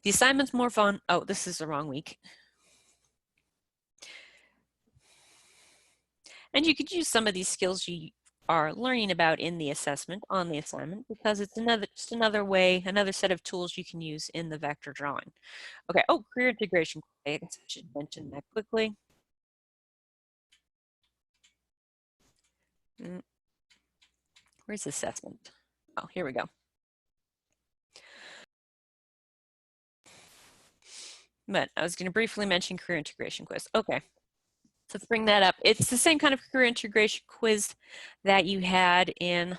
The assignment's more fun. Oh, this is the wrong week. And you could use some of these skills you are learning about in the assessment on the assignment, because it's just another way, another set of tools you can use in the vector drawing. Okay, oh, career integration. I guess I should mention that quickly. Where's the assessment? Oh, here we go. But I was going to briefly mention career integration quiz. Okay, so let's bring that up. It's the same kind of career integration quiz that you had in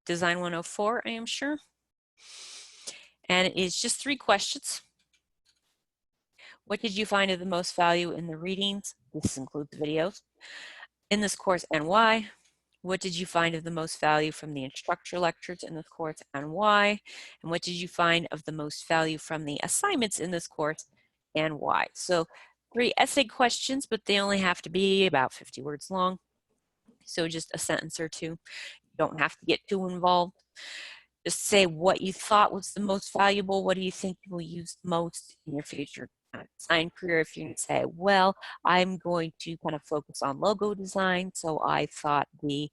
Design 104, I am sure. And it is just 3 questions. What did you find of the most value in the readings? This includes videos. In this course, and why? What did you find of the most value from the instructor lectures in this course, and why? And what did you find of the most value from the assignments in this course, and why? So 3 essay questions, but they only have to be about 50 words long. So just a sentence or 2. You don't have to get too involved. Just say what you thought was the most valuable. What do you think you will use most in your future design career? If you're going to say, well, I'm going to kind of focus on logo design, so I thought the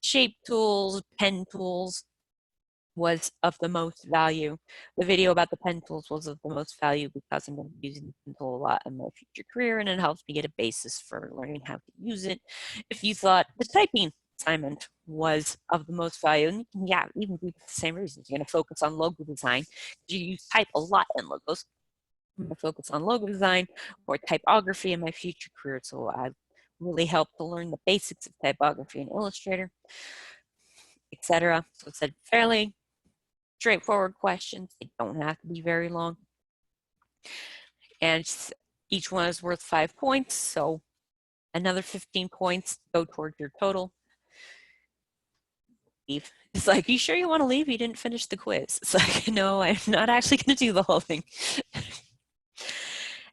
shape tools, pen tools was of the most value. The video about the pen tools was of the most value because I'm going to be using the pen tool a lot in my future career, and it helps me get a basis for learning how to use it. If you thought the typing assignment was of the most value, and yeah, even for the same reasons, you're going to focus on logo design. You use type a lot in logos. I'm going to focus on logo design or typography in my future career, so I really helped to learn the basics of typography in Illustrator, etc. So it's a fairly straightforward questions. They don't have to be very long. And each one is worth 5 points, so another 15 points go towards your total. It's like, you sure you want to leave? You didn't finish the quiz. It's like, no, I'm not actually going to do the whole thing.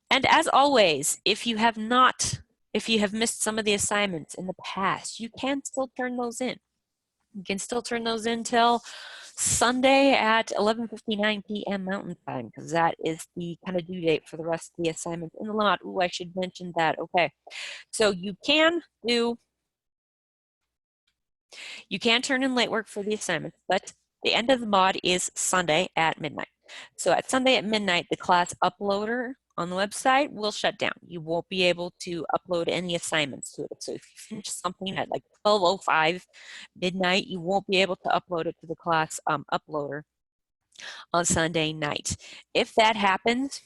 And as always, if you have missed some of the assignments in the past, you can still turn those in. You can still turn those in till Sunday at 11:59 p.m. Mountain Time, because that is the kind of due date for the rest of the assignments in the lot. Ooh, I should mention that. Okay, so you can turn in late work for the assignments, but the end of the mod is Sunday at midnight. So at Sunday at midnight, the class uploader on the website will shut down. You won't be able to upload any assignments to it. So if you finish something at like 12:05 midnight, you won't be able to upload it to the class uploader on Sunday night. If that happens,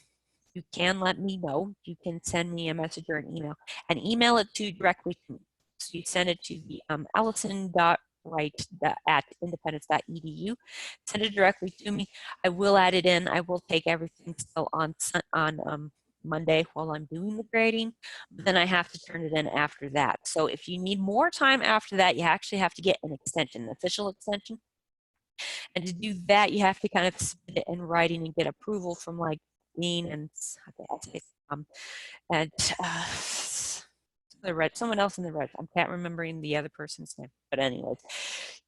you can let me know. You can send me a message or an email, and email it directly to me. So you send it to the allison.wright@independence.edu. Send it directly to me. I will add it in. I will take everything still on Monday while I'm doing the grading, but then I have to turn it in after that. So if you need more time after that, you actually have to get an extension, an official extension. And to do that, you have to kind of submit it in writing and get approval from like Dean and someone else in the red. I can't remembering the other person's name, but anyways,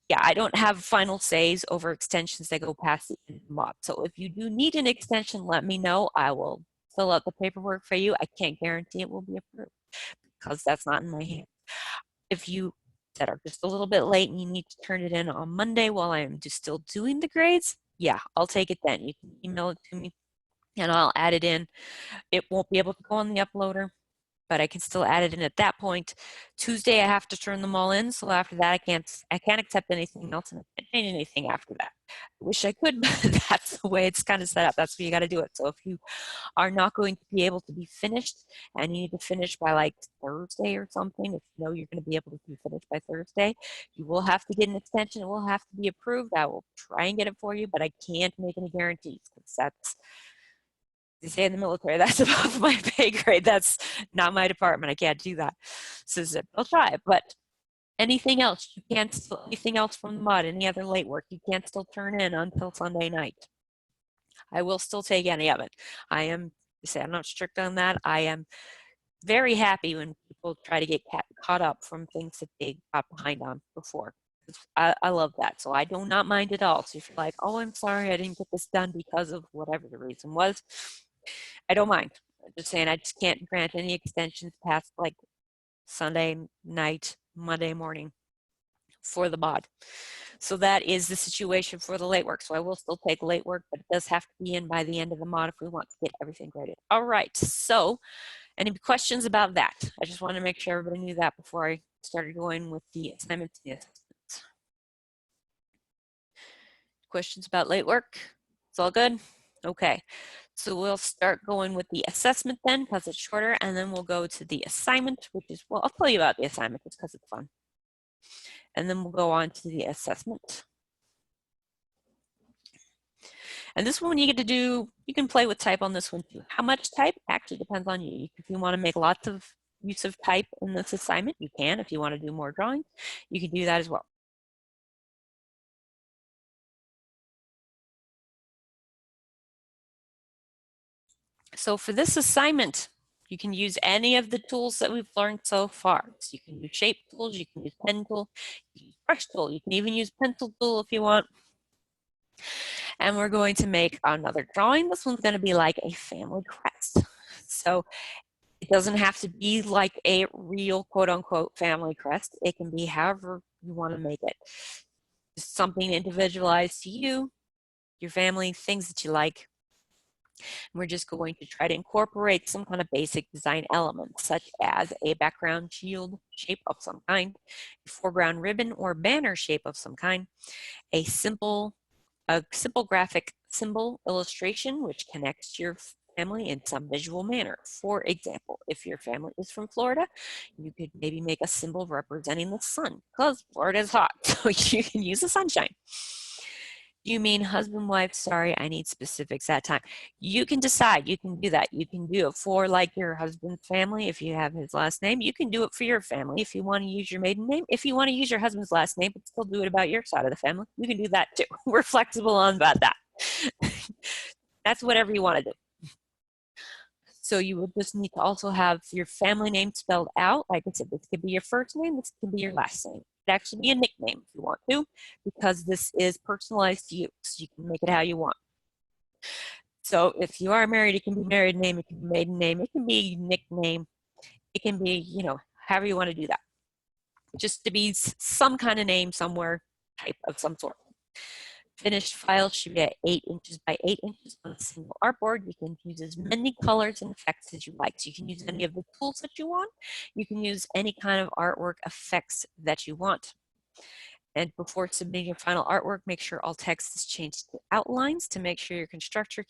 yeah, I don't have final says over extensions that go past the end of the mod. So if you do need an extension, let me know. I will fill out the paperwork for you. I can't guarantee it will be approved because that's not in my hands. If you that are just a little bit late and you need to turn it in on Monday while I'm just still doing the grades, yeah, I'll take it then. You can email it to me and I'll add it in. It won't be able to go on the uploader, but I can still add it in at that point. Tuesday, I have to turn them all in. So after that, I can't accept anything else, and I can't change anything after that. I wish I could, but that's the way it's kind of set up. That's where you got to do it. So if you are not going to be able to be finished and you need to finish by like Thursday or something, if you know you're going to be able to be finished by Thursday, you will have to get an extension. It will have to be approved. I will try and get it for you, but I can't make any guarantees because that's, they say in the military, that's above my pay grade. That's not my department. I can't do that. So I'll try, but anything else, you can't, anything else from the mod, any other late work, you can't still turn in until Sunday night. I will still take any of it. I'm not strict on that. I am very happy when people try to get caught up from things that they got behind on before. I love that. So I do not mind at all. So if you're like, oh, I'm sorry, I didn't get this done because of whatever the reason was, I don't mind. I'm just saying I just can't grant any extensions past like Sunday night, Monday morning for the mod. So that is the situation for the late work. So I will still take late work, but it does have to be in by the end of the mod if we want to get everything graded. All right, so any questions about that? I just want to make sure everybody knew that before I started going with the assignments and the assessments. Questions about late work? It's all good? Okay, so we'll start going with the assessment then because it's shorter, and then we'll go to the assignment, which is, well, I'll tell you about the assignment just because it's fun. And then we'll go on to the assessment. And this one you get to do, you can play with type on this one too. How much type actually depends on you. If you want to make lots of use of type in this assignment, you can. If you want to do more drawing, you can do that as well. So for this assignment, you can use any of the tools that we've learned so far. So you can use shape tools, you can use pen tool, you can use brush tool, you can even use pencil tool if you want. And we're going to make another drawing. This one's going to be like a family crest. So it doesn't have to be like a real quote unquote family crest. It can be however you want to make it. Just something individualized to you, your family, things that you like. We're just going to try to incorporate some kind of basic design elements, such as a background shield shape of some kind, a foreground ribbon or banner shape of some kind, a simple graphic symbol illustration which connects to your family in some visual manner. For example, if your family is from Florida, you could maybe make a symbol representing the sun because Florida is hot, so you can use the sunshine. You mean husband, wife? Sorry, I need specifics that time. You can decide. You can do that. You can do it for like your husband's family if you have his last name. You can do it for your family if you want to use your maiden name. If you want to use your husband's last name but still do it about your side of the family, you can do that too. We're flexible on about that. That's whatever you want to do. So you would just need to also have your family name spelled out. Like I said, this could be your first name. This could be your last name. It could actually be a nickname if you want to, because this is personalized to you. So you can make it how you want. So if you are married, it can be married name, it can be maiden name, it can be nickname, it can be, you know, however you want to do that. Just to be some kind of name somewhere, type of some sort. Finished file should be at 8 inches by 8 inches on a single artboard. You can use as many colors and effects as you like. So you can use any of the tools that you want. You can use any kind of artwork effects that you want. And before submitting your final artwork, make sure all text is changed to outlines to make sure your instructor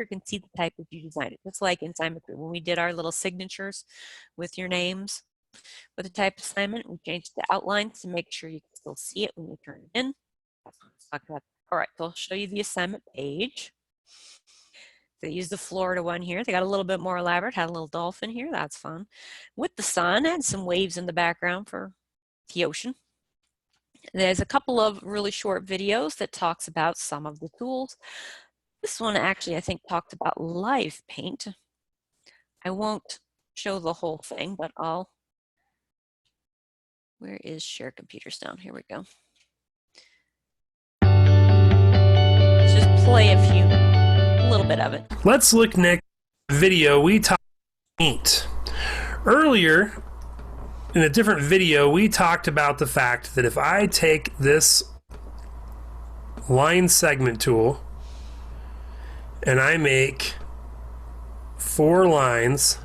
can see the type that you designed it. Just like in assignment 3, when we did our little signatures with your names with the type assignment, we changed the outlines to make sure you can still see it when you turn it in. That's what let's talk about. All right, so I'll show you the assignment page. They use the Florida one here. They got a little bit more elaborate, had a little dolphin here. That's fun. With the sun and some waves in the background for the ocean. There's a couple of really short videos that talks about some of the tools. This one actually, I think, talked about live paint. I won't show the whole thing, but where is share computers down? Here we go. Let's just play a little bit of it. Let's look next at the video we talked about paint. Earlier, in a different video, we talked about the fact that if I take this line segment tool and I make 4 lines,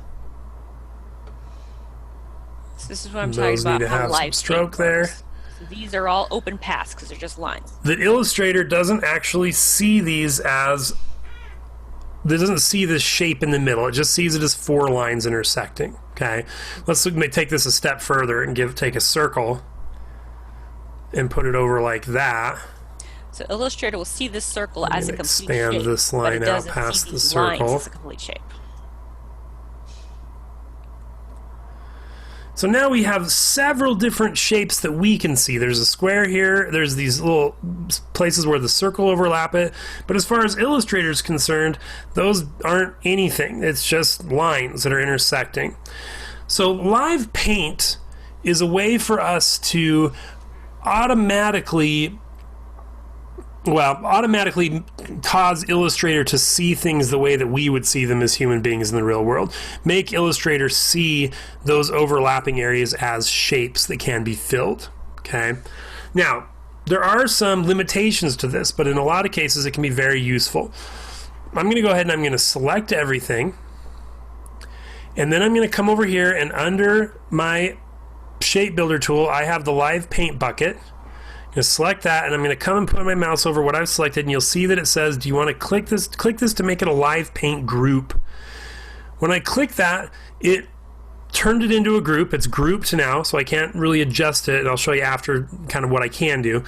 so this is what I'm talking about. Those need to have some stroke there. So these are all open paths because they're just lines. The Illustrator doesn't actually see these as, it doesn't see this shape in the middle. It just sees it as 4 lines intersecting. Okay, let's take this a step further and take a circle and put it over like that. So Illustrator will see this circle as a complete shape. Expand this line out past the circle. As a complete shape. So now we have several different shapes that we can see. There's a square here, there's these little places where the circle overlap it, but as far as Illustrator is concerned, those aren't anything. It's just lines that are intersecting. So live paint is a way for us to automatically cause Illustrator to see things the way that we would see them as human beings in the real world. Make Illustrator see those overlapping areas as shapes that can be filled. Okay. Now, there are some limitations to this, but in a lot of cases it can be very useful. I'm going to go ahead and I'm going to select everything. And then I'm going to come over here, and under my shape builder tool, I have the live paint bucket. I'm going to select that, and I'm going to come and put my mouse over what I've selected, and you'll see that it says, do you want to click this? Click this to make it a live paint group. When I click that, it turned it into a group. It's grouped now, so I can't really adjust it, and I'll show you after kind of what I can do.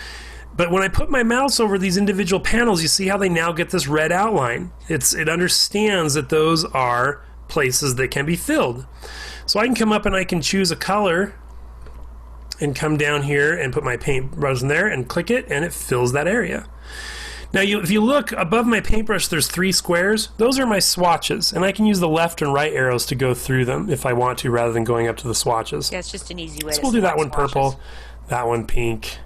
But when I put my mouse over these individual panels, you see how they now get this red outline. It understands that those are places that can be filled. So I can come up and I can choose a color and come down here and put my paintbrush in there and click it, and it fills that area. Now if you look above my paintbrush, there's 3 squares. Those are my swatches, and I can use the left and right arrows to go through them if I want to, rather than going up to the swatches. Yeah, it's just an easy way So to we'll do that one swatches. purple, that one pink,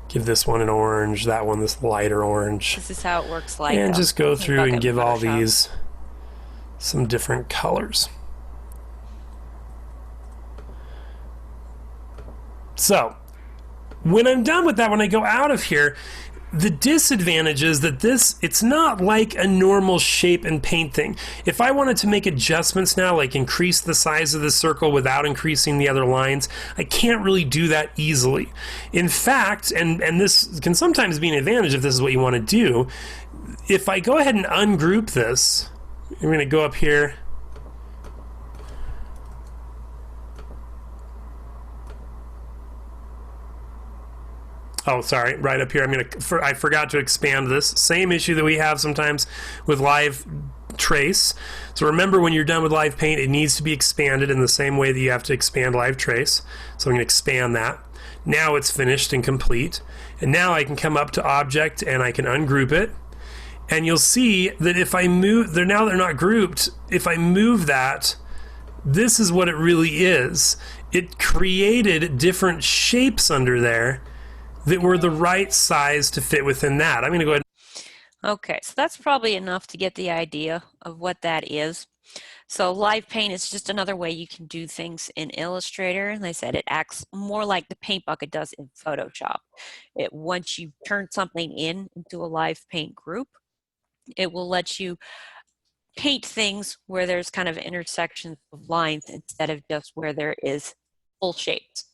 give this one an orange, that one this lighter orange. This is how it works like And just go paint through bucket and give all Photoshop. these some different colors. So when I'm done with that, when I go out of here, the disadvantage is that it's not like a normal shape and paint thing. If I wanted to make adjustments now, like increase the size of the circle without increasing the other lines, I can't really do that easily. In fact, and this can sometimes be an advantage if this is what you want to do, if I go ahead and ungroup this, I'm going to go up here. Oh, sorry, right up here. I forgot to expand this. Same issue that we have sometimes with Live Trace. So remember, when you're done with Live Paint, it needs to be expanded in the same way that you have to expand Live Trace. So I'm going to expand that. Now it's finished and complete. And now I can come up to Object and I can ungroup it. And you'll see that if I move, they're not grouped. If I move that, this is what it really is. It created different shapes under there that were the right size to fit within that. I'm going to go ahead. Okay, so that's probably enough to get the idea of what that is. So Live Paint is just another way you can do things in Illustrator. And I said it acts more like the paint bucket does in Photoshop. Once you turn something into a Live Paint group, it will let you paint things where there's kind of intersections of lines instead of just where there is full shapes.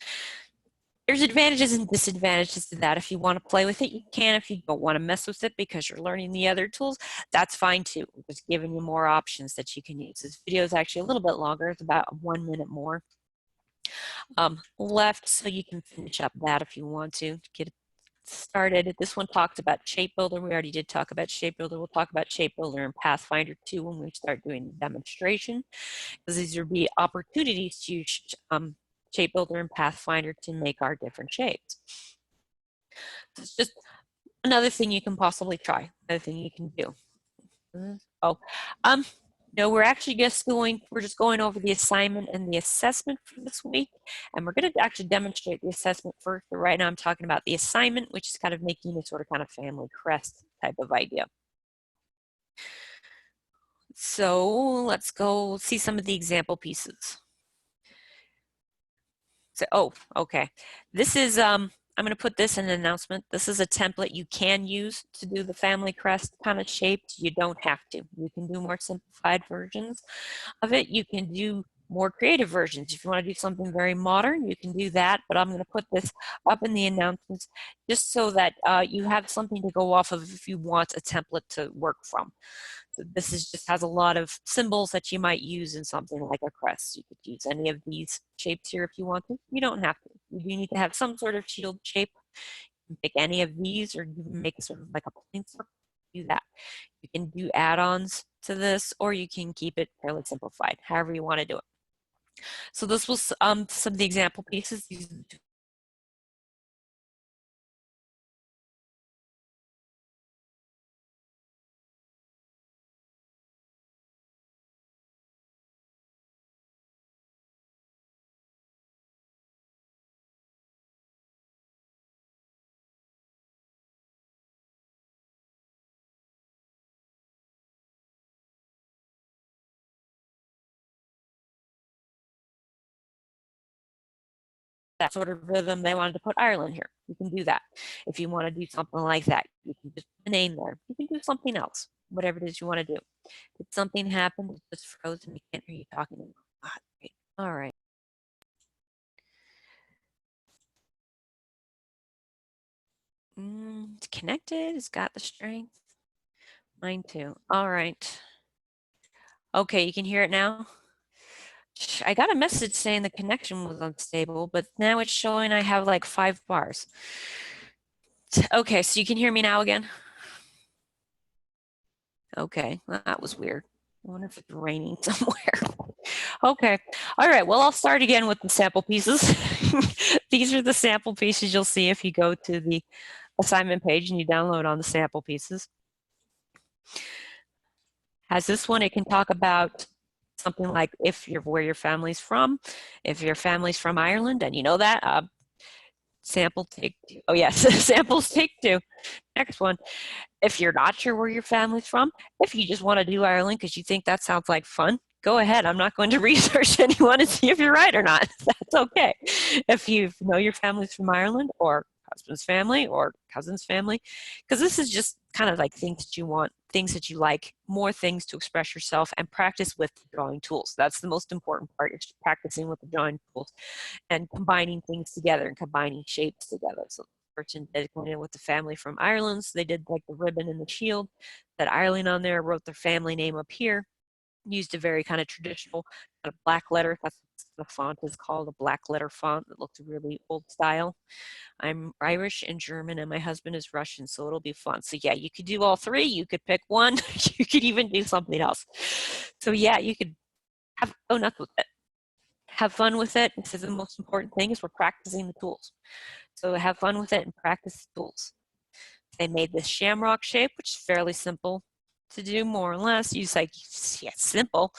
There's advantages and disadvantages to that. If you want to play with it, you can. If you don't want to mess with it because you're learning the other tools, that's fine too. We're just giving you more options that you can use. This video is actually a little bit longer. It's about 1 minute more left, so you can finish up that if you want to get it started. This one talks about Shape Builder. We already did talk about Shape Builder. We'll talk about Shape Builder and Pathfinder 2 when we start doing the demonstration, because these will be opportunities to use Shape Builder and Pathfinder to make our different shapes. So it's just another thing you can possibly try, another thing you can do. No, we're just going over the assignment and the assessment for this week, and we're going to actually demonstrate the assessment first. But right now I'm talking about the assignment, which is kind of making a sort of kind of family crest type of idea. So let's go see some of the example pieces. So, okay. This is, I'm going to put this in an announcement. This is a template you can use to do the family crest kind of shaped. You don't have to. You can do more simplified versions of it. You can do more creative versions. If you want to do something very modern, you can do that. But I'm going to put this up in the announcements just so that you have something to go off of if you want a template to work from. So this just has a lot of symbols that you might use in something like a crest. You could use any of these shapes here if you want to. You don't have to. You do need to have some sort of shield shape. You can pick any of these, or you can make sort of like a plain circle. Do that. You can do add-ons to this, or you can keep it fairly simplified, however you want to do it. So this was some of the example pieces. These are the that sort of rhythm, they wanted to put Ireland here. You can do that. If you want to do something like that, you can just put the name there. You can do something else, whatever it is you want to do. Did something happen? It's just frozen. We can't hear you talking anymore. Great. All right. It's connected. It's got the strength. Mine too. All right. Okay, you can hear it now. I got a message saying the connection was unstable, but now it's showing I have like 5 bars. Okay, so you can hear me now again? Okay, well, that was weird. I wonder if it's raining somewhere. Okay, all right, well, I'll start again with the sample pieces. These are the sample pieces you'll see if you go to the assignment page and you download on the sample pieces. As this one, it can talk about something like if you're where your family's from, if your family's from Ireland, and you know that, sample take 2. Oh yes, samples take 2. Next one, if you're not sure where your family's from, if you just want to do Ireland because you think that sounds like fun, go ahead. I'm not going to research anyone and see if you're right or not. That's okay. If you know your family's from Ireland or husband's family or cousin's family, because this is just kind of like things that you want, things that you like, more things to express yourself and practice with drawing tools. That's the most important part, is practicing with the drawing tools and combining things together and combining shapes together. So the person designated with the family from Ireland, so they did like the ribbon and the shield, that Ireland on there, wrote their family name up here, used a very kind of traditional kind of black letter. That's what the font is called, a black letter font that looks really old style. I'm Irish and German, and my husband is Russian, so it'll be fun. So yeah, you could do all 3. You could pick one. You could even do something else. So yeah, you could go nuts with it. Have fun with it. This is the most important thing, is we're practicing the tools. So have fun with it and practice the tools. They made this shamrock shape, which is fairly simple to do, more or less. Use like, yeah, simple.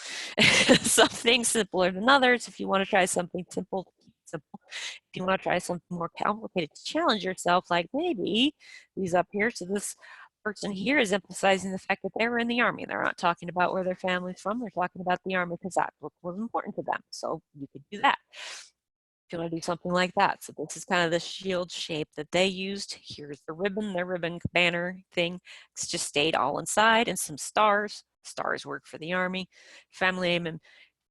Some things simpler than others. If you want to try something simple, keep it simple. If you want to try something more complicated to challenge yourself, like maybe these up here. So this person here is emphasizing the fact that they were in the Army. They're not talking about where their family's from. They're talking about the Army because that's what was important to them. So you could do that if you want to do something like that. So this is kind of the shield shape that they used. Here's the ribbon, their ribbon banner thing. It's just stayed all inside, and some stars. Stars work for the Army. Family name and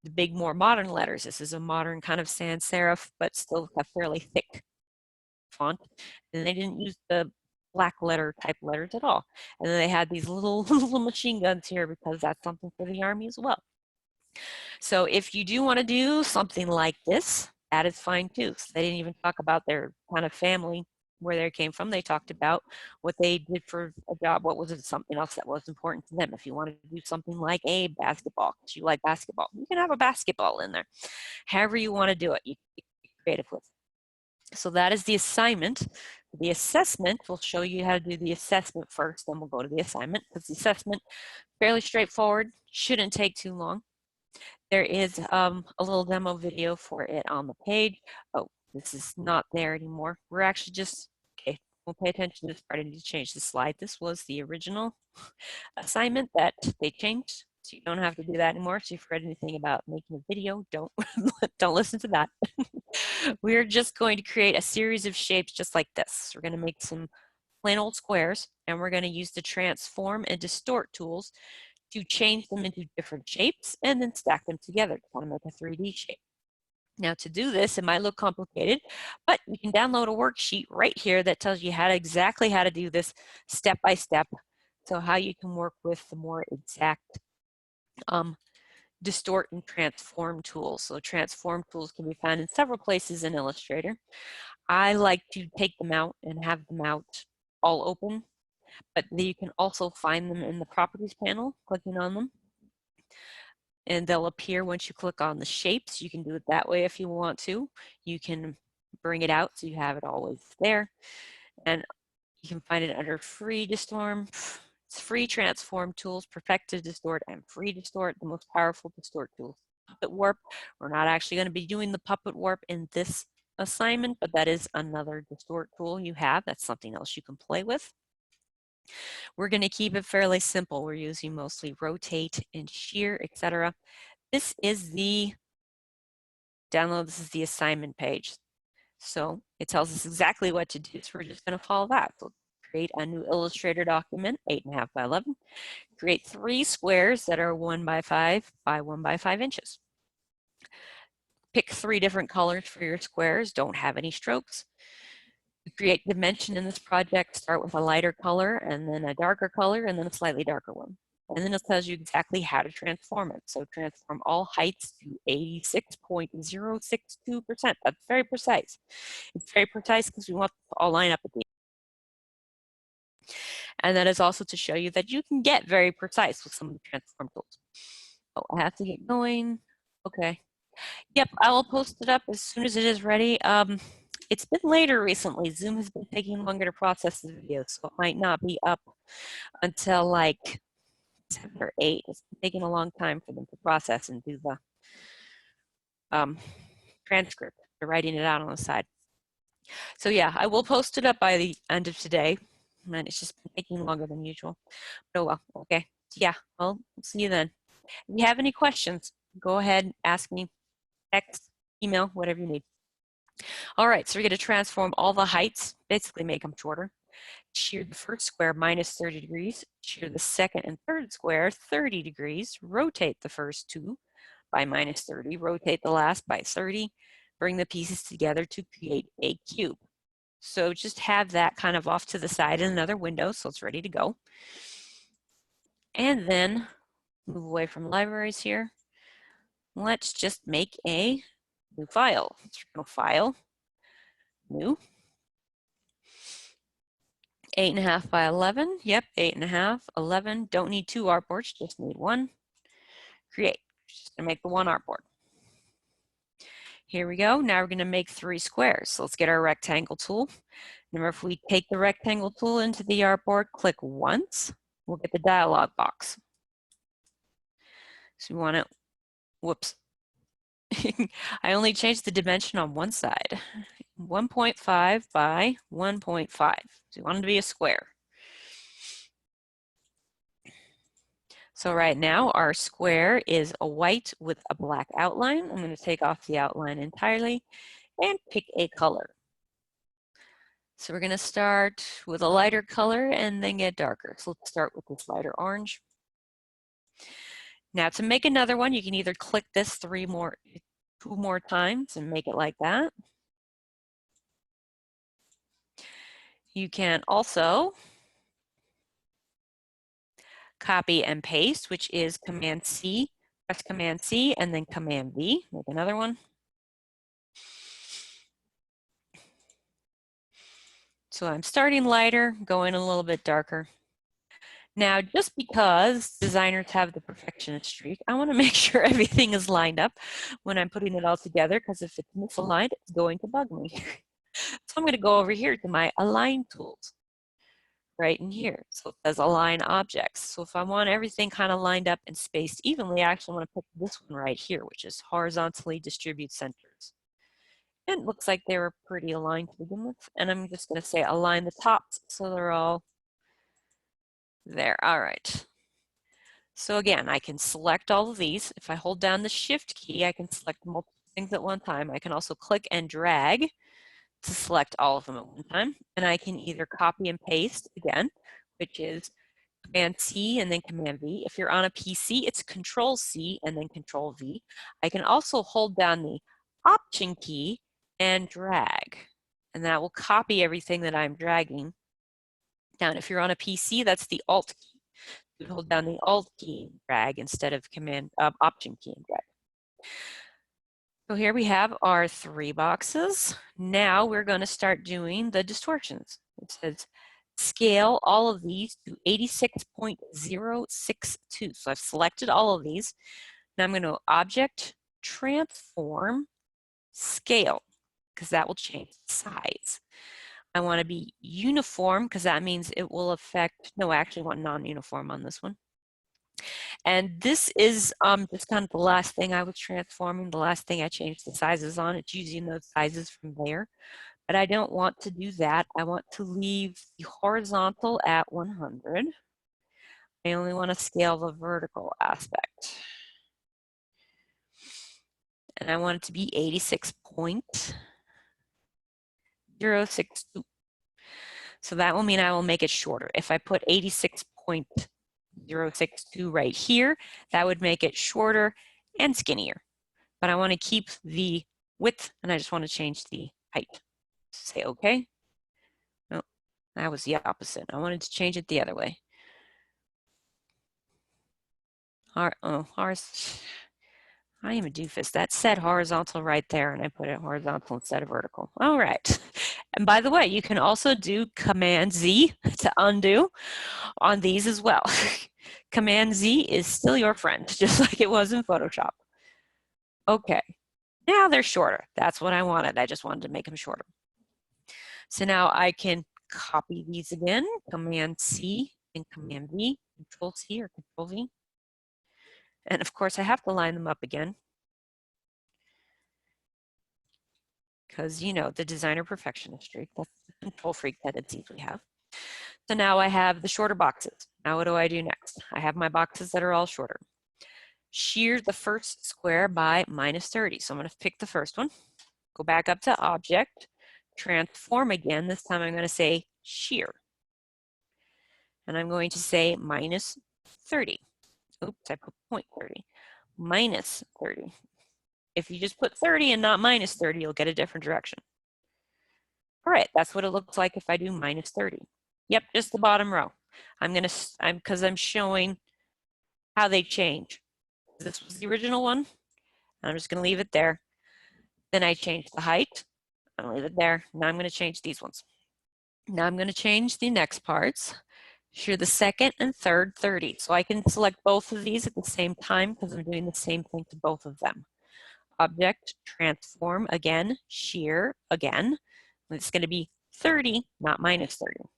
the big, more modern letters. This is a modern kind of sans serif, but still a fairly thick font. And they didn't use the black letter type letters at all. And then they had these little machine guns here because that's something for the Army as well. So if you do want to do something like this, that is fine too. So they didn't even talk about their kind of family, where they came from. They talked about what they did for a job. What was it? Something else that was important to them. If you wanted to do something like a basketball, because you like basketball, you can have a basketball in there. However you want to do it, you can be creative with. So that is the assignment. The assessment, we'll show you how to do the assessment first, then we'll go to the assignment, because the assessment, fairly straightforward, shouldn't take too long. There is a little demo video for it on the page. Oh, this is not there anymore. We're actually just, okay, we'll pay attention to this part. I need to change the slide. This was the original assignment that they changed. So you don't have to do that anymore. So if you've read anything about making a video, don't listen to that. We're just going to create a series of shapes just like this. We're going to make some plain old squares, and we're going to use the transform and distort tools to change them into different shapes and then stack them together to kind of make a 3D shape. Now to do this, it might look complicated, but you can download a worksheet right here that tells you exactly how to do this step by step. So how you can work with the more exact distort and transform tools. So transform tools can be found in several places in Illustrator. I like to take them out and have them out all open, but you can also find them in the properties panel, clicking on them. And they'll appear once you click on the shapes. You can do it that way if you want to. You can bring it out so you have it always there. And you can find it under free distort. It's free transform tools, perfect to distort, and free distort, the most powerful distort tools. Puppet warp, we're not actually going to be doing the puppet warp in this assignment, but that is another distort tool you have. That's something else you can play with. We're going to keep it fairly simple. We're using mostly rotate and shear, etc. This is the download. This is the assignment page. So it tells us exactly what to do. So we're just going to follow that. So create a new Illustrator document, 8.5 by 11. Create 3 squares that are 1 by 5 by 1 by 5 inches. Pick 3 different colors for your squares. Don't have any strokes. To create dimension in this project, start with a lighter color and then a darker color and then a slightly darker one. And then it tells you exactly how to transform it. So transform all heights to 86.062%. That's very precise. It's very precise because we want them to all line up at the end. And that is also to show you that you can get very precise with some of the transform tools. Oh, I have to get going. Okay. Yep, I will post it up as soon as it is ready. It's been later recently. Zoom has been taking longer to process the video, so it might not be up until like 7 or 8. It's been taking a long time for them to process and do the transcript. They're writing it out on the side. So yeah, I will post it up by the end of today. And it's just been taking longer than usual. But oh well, okay. Yeah, I'll see you then. If you have any questions, go ahead, ask me, text, email, whatever you need. All right, so we're going to transform all the heights, basically make them shorter. Shear the first square minus 30 degrees, shear the second and third square 30 degrees, rotate the first 2 by minus 30, rotate the last by 30, bring the pieces together to create a cube. So just have that kind of off to the side in another window so it's ready to go. And then move away from libraries here. Let's just make a new file. So we're going to file, new, 8.5 by 11. Yep, 8.5, 11. Don't need 2 artboards, just need 1. Create. Just gonna make the 1 artboard. Here we go. Now we're going to make 3 squares. So let's get our rectangle tool. Remember, if we take the rectangle tool into the artboard, click once, we'll get the dialog box. So we want to, whoops. I only changed the dimension on one side. 1.5 by 1.5. So we want it to be a square. So right now our square is a white with a black outline. I'm going to take off the outline entirely and pick a color. So we're going to start with a lighter color and then get darker. So let's start with this lighter orange. Now to make another one, you can either click this 2 more times and make it like that. You can also copy and paste, which is Command C, press Command C and then Command V, make another one. So I'm starting lighter, going a little bit darker. Now, just because designers have the perfectionist streak, I want to make sure everything is lined up when I'm putting it all together, because if it's misaligned, it's going to bug me. So I'm going to go over here to my Align tools, right in here. So it says Align Objects. So if I want everything kind of lined up and spaced evenly, I actually want to pick this one right here, which is Horizontally Distribute Centers. And it looks like they were pretty aligned to begin with. And I'm just going to say align the tops so they're all there. All right. So again, I can select all of these. If I hold down the Shift key, I can select multiple things at one time. I can also click and drag to select all of them at one time. And I can either copy and paste again, which is Command C and then Command V. If you're on a PC, it's Control C and then Control V. I can also hold down the Option key and drag, and that will copy everything that I'm dragging down. If you're on a PC, that's the Alt key. You hold down the Alt key and drag instead of Option key and drag. So here we have our 3 boxes. Now we're going to start doing the distortions. It says scale all of these to 86.062. So I've selected all of these. Now I'm going to Object, Transform, Scale, because that will change the size. I want to be uniform because that means it will affect, no, I actually want non-uniform on this one. And this is just kind of the last thing I was transforming, the last thing I changed the sizes on. It's using those sizes from there. But I don't want to do that. I want to leave the horizontal at 100. I only want to scale the vertical aspect. And I want it to be 86 point. 0.062. So that will mean I will make it shorter. If I put 86.062 right here, that would make it shorter and skinnier. But I want to keep the width, and I just want to change the height. Say OK. No, that was the opposite. I wanted to change it the other way. Ours. I am a doofus. That said horizontal right there, and I put it horizontal instead of vertical. All right. And by the way, you can also do Command Z to undo on these as well. Command Z is still your friend, just like it was in Photoshop. Okay, now they're shorter. That's what I wanted. I just wanted to make them shorter. So now I can copy these again, Command C and Command V, Control C or Control V. And of course, I have to line them up again, because, you know, the designer perfectionist streak, that's the control freak tendencies we have. So now I have the shorter boxes. Now what do I do next? I have my boxes that are all shorter. Shear the first square by -30. So I'm going to pick the first one, go back up to Object, Transform again. This time I'm going to say Shear. And I'm going to say -30. Oops, I put 0.30. -30. If you just put 30 and not -30, you'll get a different direction. All right, that's what it looks like if I do -30. Yep, just the bottom row. Because I'm showing how they change. This was the original one. I'm just going to leave it there. Then I change the height. I'll leave it there. Now I'm going to change these ones. Now I'm going to change the next parts. Shear the second and third 30. So I can select both of these at the same time because I'm doing the same thing to both of them. Object, Transform again, Shear again. It's going to be 30, not -30.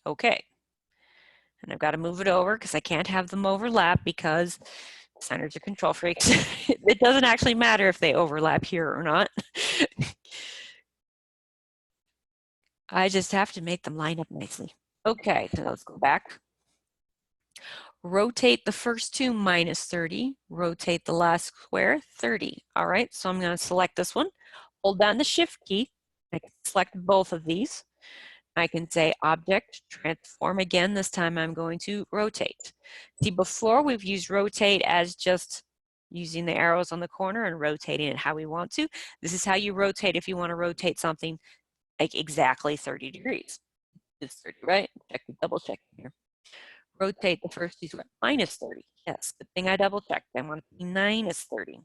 Okay. And I've got to move it over because I can't have them overlap because designers are control freaks. It doesn't actually matter if they overlap here or not. I just have to make them line up nicely. Okay, so let's go back. Rotate the first two -30. Rotate the last square 30. All right, so I'm going to select this one. Hold down the Shift key. I can select both of these. I can say Object, Transform again. This time I'm going to rotate. See, before we've used rotate as just using the arrows on the corner and rotating it how we want to. This is how you rotate if you want to rotate something like exactly 30 degrees. It's 30, right? Double check here. Rotate the first two squares. -30. Yes, good thing I double checked. I want it to be -30.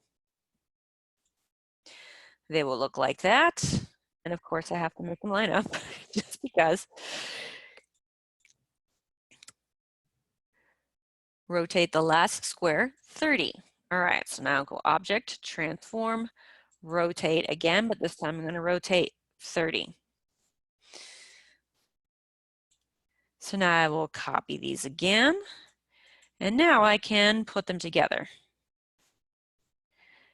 They will look like that. And of course, I have to make them line up just because. Rotate the last square 30. All right, so now go Object, Transform, Rotate again, but this time I'm going to rotate 30. So now I will copy these again, and now I can put them together.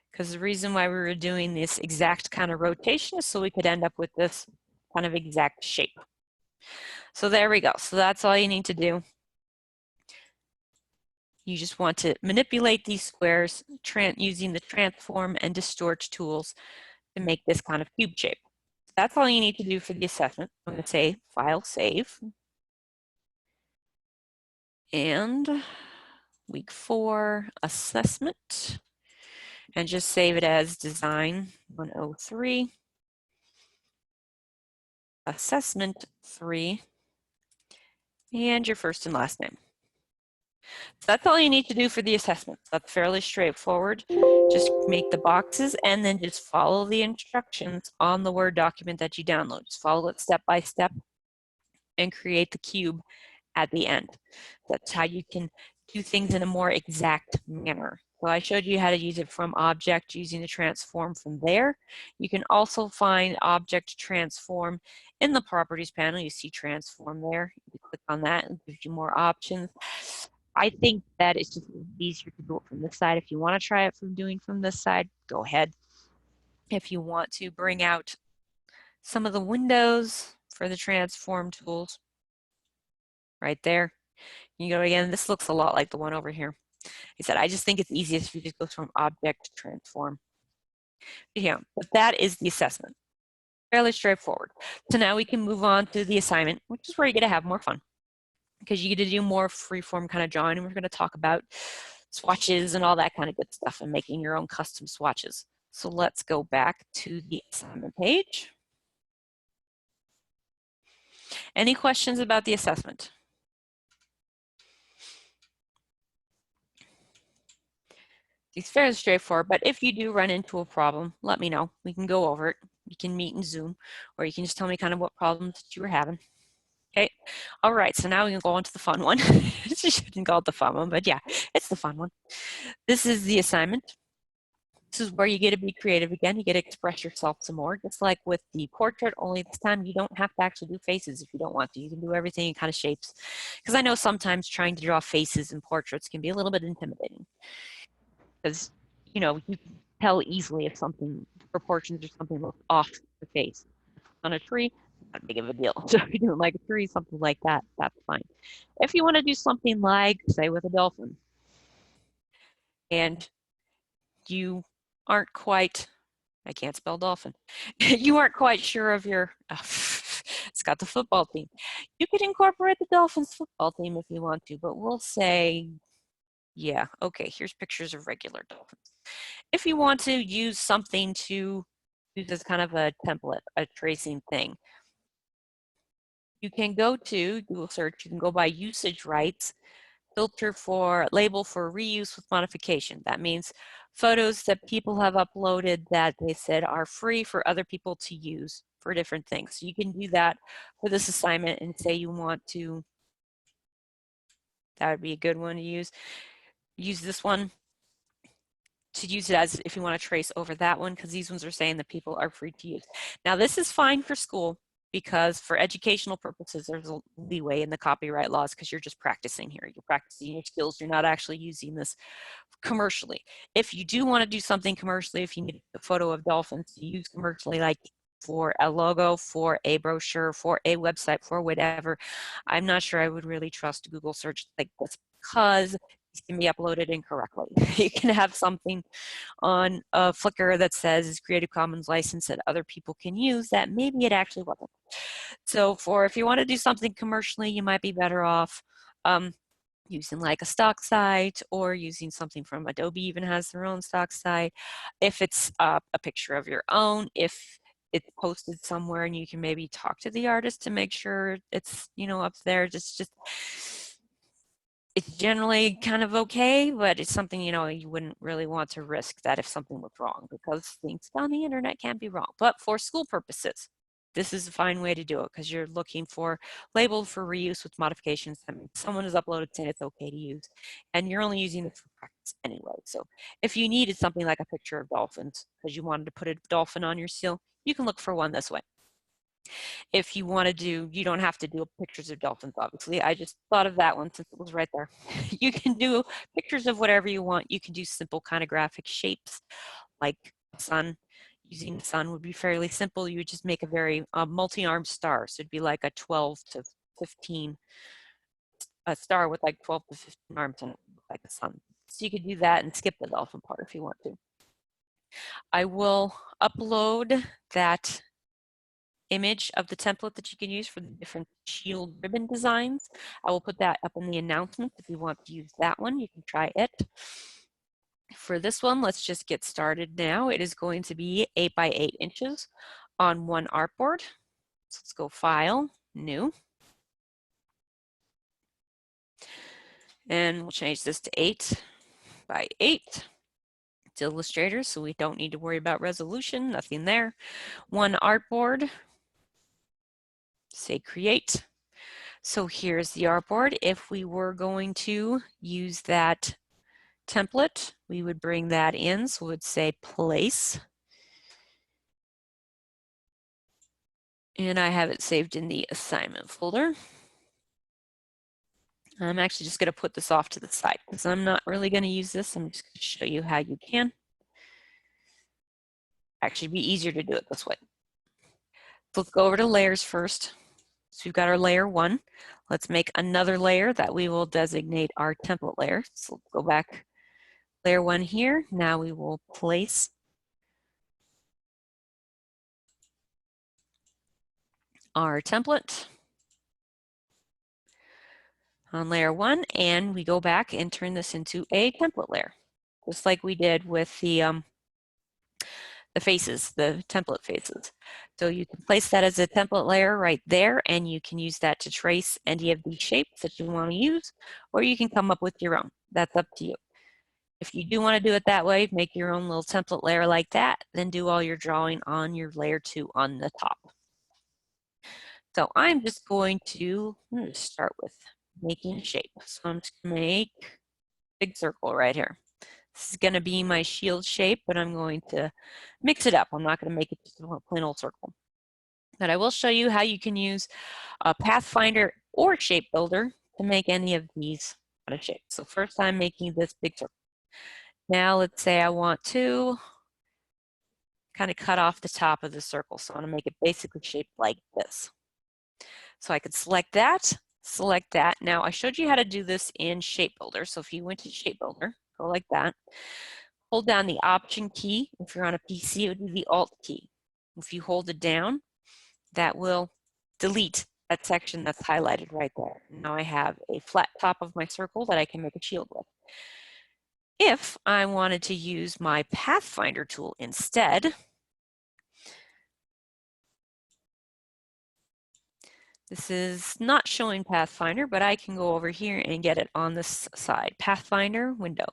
Because the reason why we were doing this exact kind of rotation is so we could end up with this kind of exact shape. So there we go. So that's all you need to do. You just want to manipulate these squares using the transform and distort tools to make this kind of cube shape. That's all you need to do for the assessment. I'm going to say File, Save. And week 4 assessment. And just save it as Design 103. Assessment 3. And your first and last name. So that's all you need to do for the assessment. That's fairly straightforward. Just make the boxes and then just follow the instructions on the Word document that you download. Just follow it step by step and create the cube at the end. That's how you can do things in a more exact manner. So I showed you how to use it from Object using the Transform from there. You can also find Object Transform in the Properties panel. You see Transform there. You click on that and it gives you more options. I think that it's just easier to do it from this side. If you want to try it from doing from this side, go ahead. If you want to bring out some of the windows for the transform tools, right there, you go again. This looks a lot like the one over here. I said, I just think it's easiest if you just go from Object to Transform. Yeah, but that is the assessment. Fairly straightforward. So now we can move on to the assignment, which is where you get to have more fun, because you get to do more free-form kind of drawing, and we're going to talk about swatches and all that kind of good stuff and making your own custom swatches. So let's go back to the assignment page. Any questions about the assessment? It's fairly straightforward, but if you do run into a problem, let me know. We can go over it. You can meet in Zoom, or you can just tell me kind of what problems that you were having. Okay. All right. So now we can go on to the fun one. You shouldn't call it the fun one, but yeah, it's the fun one. This is the assignment. This is where you get to be creative again. You get to express yourself some more, just like with the portrait, only this time you don't have to actually do faces if you don't want to. You can do everything in kind of shapes. Because I know sometimes trying to draw faces in portraits can be a little bit intimidating. Because, you know, you can tell easily if something, proportions or something looks off the face. On a tree, not big of a deal. So if you're doing like a tree, something like that, that's fine. If you want to do something like, say, with a dolphin, and you aren't quite, I can't spell dolphin, you aren't quite sure of your, it's got the football team. You could incorporate the Dolphins football team if you want to, but we'll say, yeah, okay, here's pictures of regular dolphins. If you want to use something to use as kind of a template, a tracing thing, you can go to Google search, you can go by usage rights, filter for label for reuse with modification. That means photos that people have uploaded that they said are free for other people to use for different things. So you can do that for this assignment and say you want to, that would be a good one to use. Use this one to use it as if you want to trace over that one, because these ones are saying that people are free to use. Now this is fine for school, because for educational purposes, there's a leeway in the copyright laws because you're just practicing here. You're practicing your skills. You're not actually using this commercially. If you do want to do something commercially, if you need a photo of dolphins to use commercially, like for a logo, for a brochure, for a website, for whatever, I'm not sure I would really trust Google search like this, because these can be uploaded incorrectly. You can have something on a Flickr that says it's Creative Commons license that other people can use that maybe it actually wasn't. So for if you want to do something commercially, you might be better off using like a stock site, or using something from Adobe even has their own stock site. If it's a picture of your own, if it's posted somewhere and you can maybe talk to the artist to make sure it's, you know, up there, just it's generally kind of okay, but it's something, you know, you wouldn't really want to risk that if something was wrong, because things on the internet can be wrong. But for school purposes, this is a fine way to do it, because you're looking for labeled for reuse with modifications. I mean, someone has uploaded saying it's okay to use, and you're only using it for practice anyway. So if you needed something like a picture of dolphins because you wanted to put a dolphin on your seal, you can look for one this way. If you want to do, you don't have to do pictures of dolphins, obviously. I just thought of that one since it was right there. You can do pictures of whatever you want. You can do simple kind of graphic shapes like sun. Using the sun would be fairly simple. You would just make a very multi-armed star. So it'd be like a 12 to 15, a star with like 12 to 15 arms and like a sun. So you could do that and skip the dolphin part if you want to. I will upload that image of the template that you can use for the different shield ribbon designs. I will put that up in the announcement. If you want to use that one, you can try it. For this one, let's just get started now. It is going to be 8 by 8 inches on one artboard. So let's go File, New. And we'll change this to 8 by 8. It's Illustrator, so we don't need to worry about resolution, nothing there. One artboard. Say create. So here's the artboard. If we were going to use that template, we would bring that in. So we'd say place. And I have it saved in the assignment folder. I'm actually just going to put this off to the side because I'm not really going to use this. I'm just going to show you how you can. Actually, it'd be easier to do it this way. So let's go over to layers first. So we've got our layer 1. Let's make another layer that we will designate our template layer. So let's go back, layer 1 here. Now we will place our template on layer 1, and we go back and turn this into a template layer, just like we did with the faces, the template faces. So you can place that as a template layer right there, and you can use that to trace any of these shapes that you want to use, or you can come up with your own. That's up to you. If you do want to do it that way, make your own little template layer like that, then do all your drawing on your layer 2 on the top. So I'm just going to start with making a shape. So I'm just going to make a big circle right here. This is going to be my shield shape, but I'm going to mix it up. I'm not going to make it just a plain old circle. But I will show you how you can use a Pathfinder or Shape Builder to make any of these out of shapes. So first I'm making this big circle. Now let's say I want to kind of cut off the top of the circle. So I want to make it basically shaped like this. So I could select that. Now I showed you how to do this in Shape Builder. So if you went to Shape Builder, go like that. Hold down the Option key. If you're on a PC, it would be the Alt key. If you hold it down, that will delete that section that's highlighted right there. Now I have a flat top of my circle that I can make a shield with. If I wanted to use my Pathfinder tool instead, this is not showing Pathfinder, but I can go over here and get it on this side. Pathfinder window.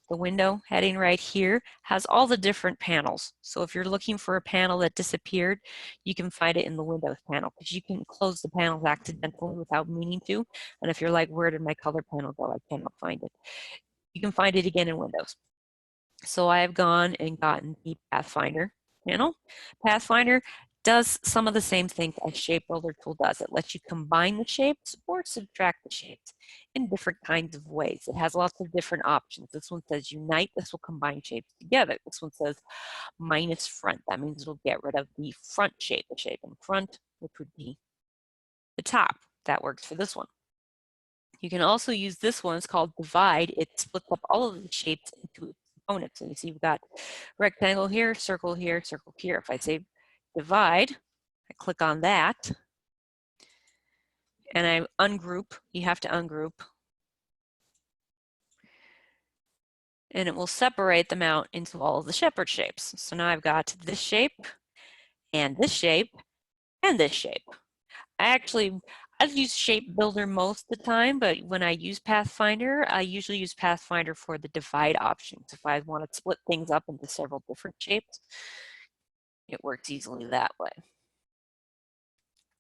The window heading right here has all the different panels. So if you're looking for a panel that disappeared, you can find it in the Windows panel, because you can close the panels accidentally without meaning to. And if you're like, where did my color panel go? I cannot find it. You can find it again in Windows. So I have gone and gotten the Pathfinder panel. Pathfinder does some of the same things as Shape Builder tool does. It lets you combine the shapes or subtract the shapes in different kinds of ways. It has lots of different options. This one says unite. This will combine shapes together. This one says minus front. That means it'll get rid of the front shape, the shape in front, which would be the top. That works for this one. You can also use this one. It's called divide. It splits up all of the shapes into components. And you see we've got rectangle here, circle here, circle here. If I say divide, I click on that, and I ungroup. You have to ungroup. And it will separate them out into all of the shepherd shapes. So now I've got this shape, and this shape, and this shape. I use Shape Builder most of the time, but when I use Pathfinder, I usually use Pathfinder for the divide options. If I want to split things up into several different shapes, it works easily that way.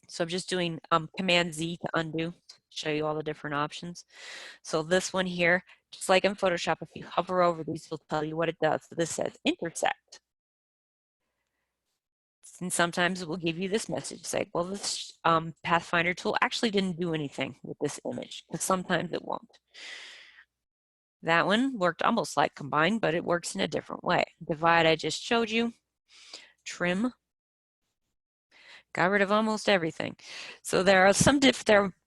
So I'm just doing Command Z to undo, show you all the different options. So this one here, just like in Photoshop, if you hover over these, it'll tell you what it does. So this says intersect. And sometimes it will give you this message, say, well, this Pathfinder tool actually didn't do anything with this image, because sometimes it won't. That one worked almost like combine, but it works in a different way. Divide, I just showed you. Trim, got rid of almost everything. So there are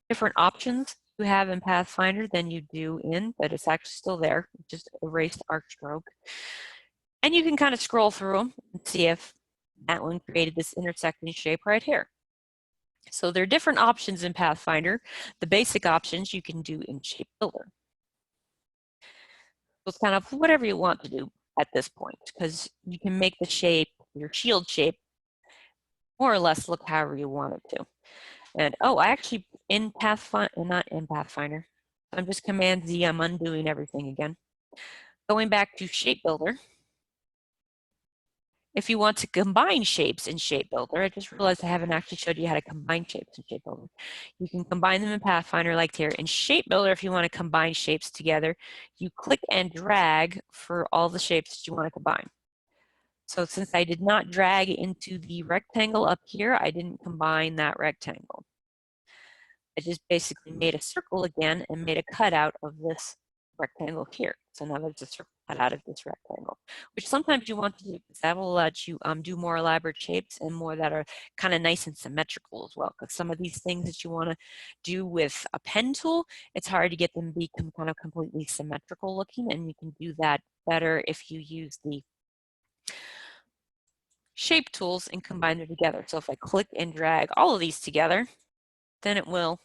different options you have in Pathfinder than you do in, but it's actually still there. Just erase arc stroke. And you can kind of scroll through them and see if that one created this intersecting shape right here. So there are different options in Pathfinder. The basic options you can do in Shape Builder. So it's kind of whatever you want to do at this point, because you can make the shape, your shield shape, more or less look however you want it to. And oh, I actually in Pathfinder, not in Pathfinder. I'm just Command Z, I'm undoing everything again. Going back to Shape Builder. If you want to combine shapes in Shape Builder, I just realized I haven't actually showed you how to combine shapes in Shape Builder. You can combine them in Pathfinder like here. In Shape Builder, if you want to combine shapes together, you click and drag for all the shapes that you want to combine. So since I did not drag into the rectangle up here, I didn't combine that rectangle. I just basically made a circle again and made a cutout of this rectangle here. So now there's a circle cut out of this rectangle, which sometimes you want to do because that will let you do more elaborate shapes and more that are kind of nice and symmetrical as well. Because some of these things that you want to do with a pen tool, it's hard to get them to become kind of completely symmetrical looking, and you can do that better if you use the shape tools and combine them together. So if I click and drag all of these together, then it will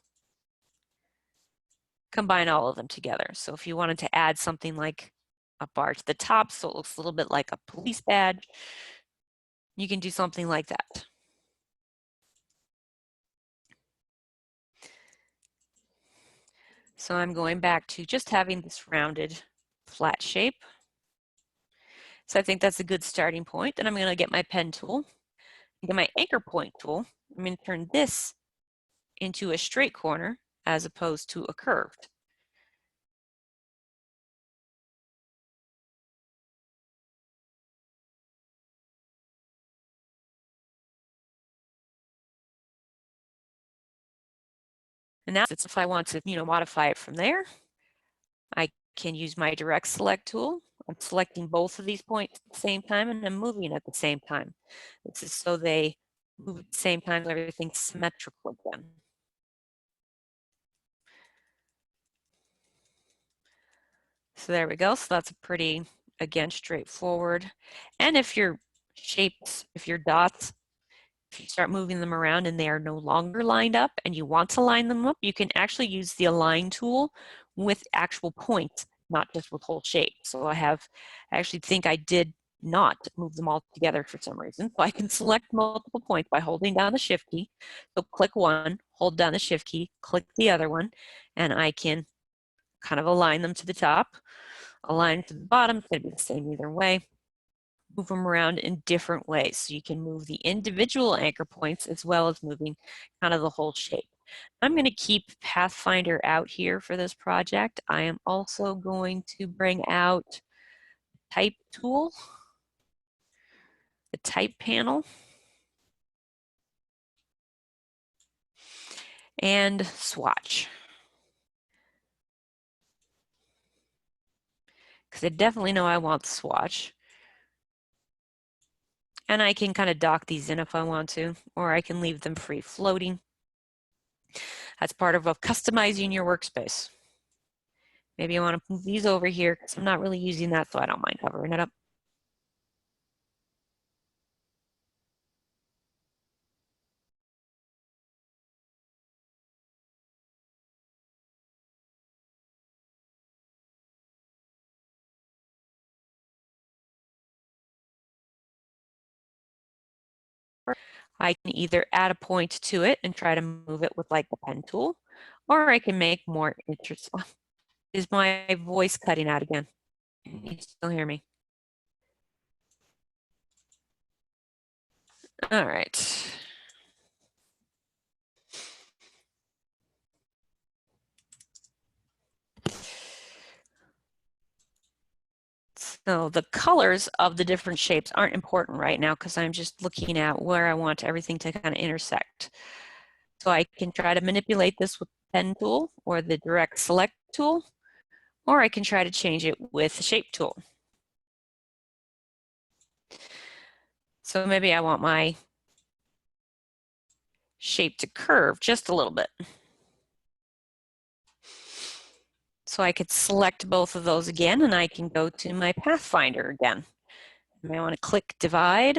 combine all of them together. So if you wanted to add something like a bar to the top so it looks a little bit like a police badge, you can do something like that. So I'm going back to just having this rounded flat shape. So I think that's a good starting point. Then I'm going to get my pen tool, get my anchor point tool. I'm going to turn this into a straight corner as opposed to a curved. And now if I want to, modify it from there, I can use my direct select tool. I'm selecting both of these points at the same time and I'm moving at the same time. This is so they move at the same time, so everything's symmetrical again. So there we go. So that's a pretty, again, straightforward. And if your shapes, if your dots, if you start moving them around and they are no longer lined up and you want to line them up, you can actually use the align tool with actual points, not just with whole shapes. So I actually think I did not move them all together for some reason. So I can select multiple points by holding down the shift key. So click one, hold down the shift key, click the other one, and I can kind of align them to the top, align to the bottom. It's going to be the same either way. Move them around in different ways. So you can move the individual anchor points as well as moving kind of the whole shape. I'm going to keep Pathfinder out here for this project. I am also going to bring out Type tool, the Type panel, and Swatch. Because I definitely know I want the swatch. And I can kind of dock these in if I want to, or I can leave them free floating. That's part of customizing your workspace. Maybe I want to move these over here because I'm not really using that, so I don't mind covering it up. I can either add a point to it and try to move it with like the pen tool, or I can make more interesting. Is my voice cutting out again? Can you still hear me? All right. So the colors of the different shapes aren't important right now because I'm just looking at where I want everything to kind of intersect. So I can try to manipulate this with the pen tool or the direct select tool, or I can try to change it with the shape tool. So maybe I want my shape to curve just a little bit. So I could select both of those again and I can go to my Pathfinder again. I want to click divide.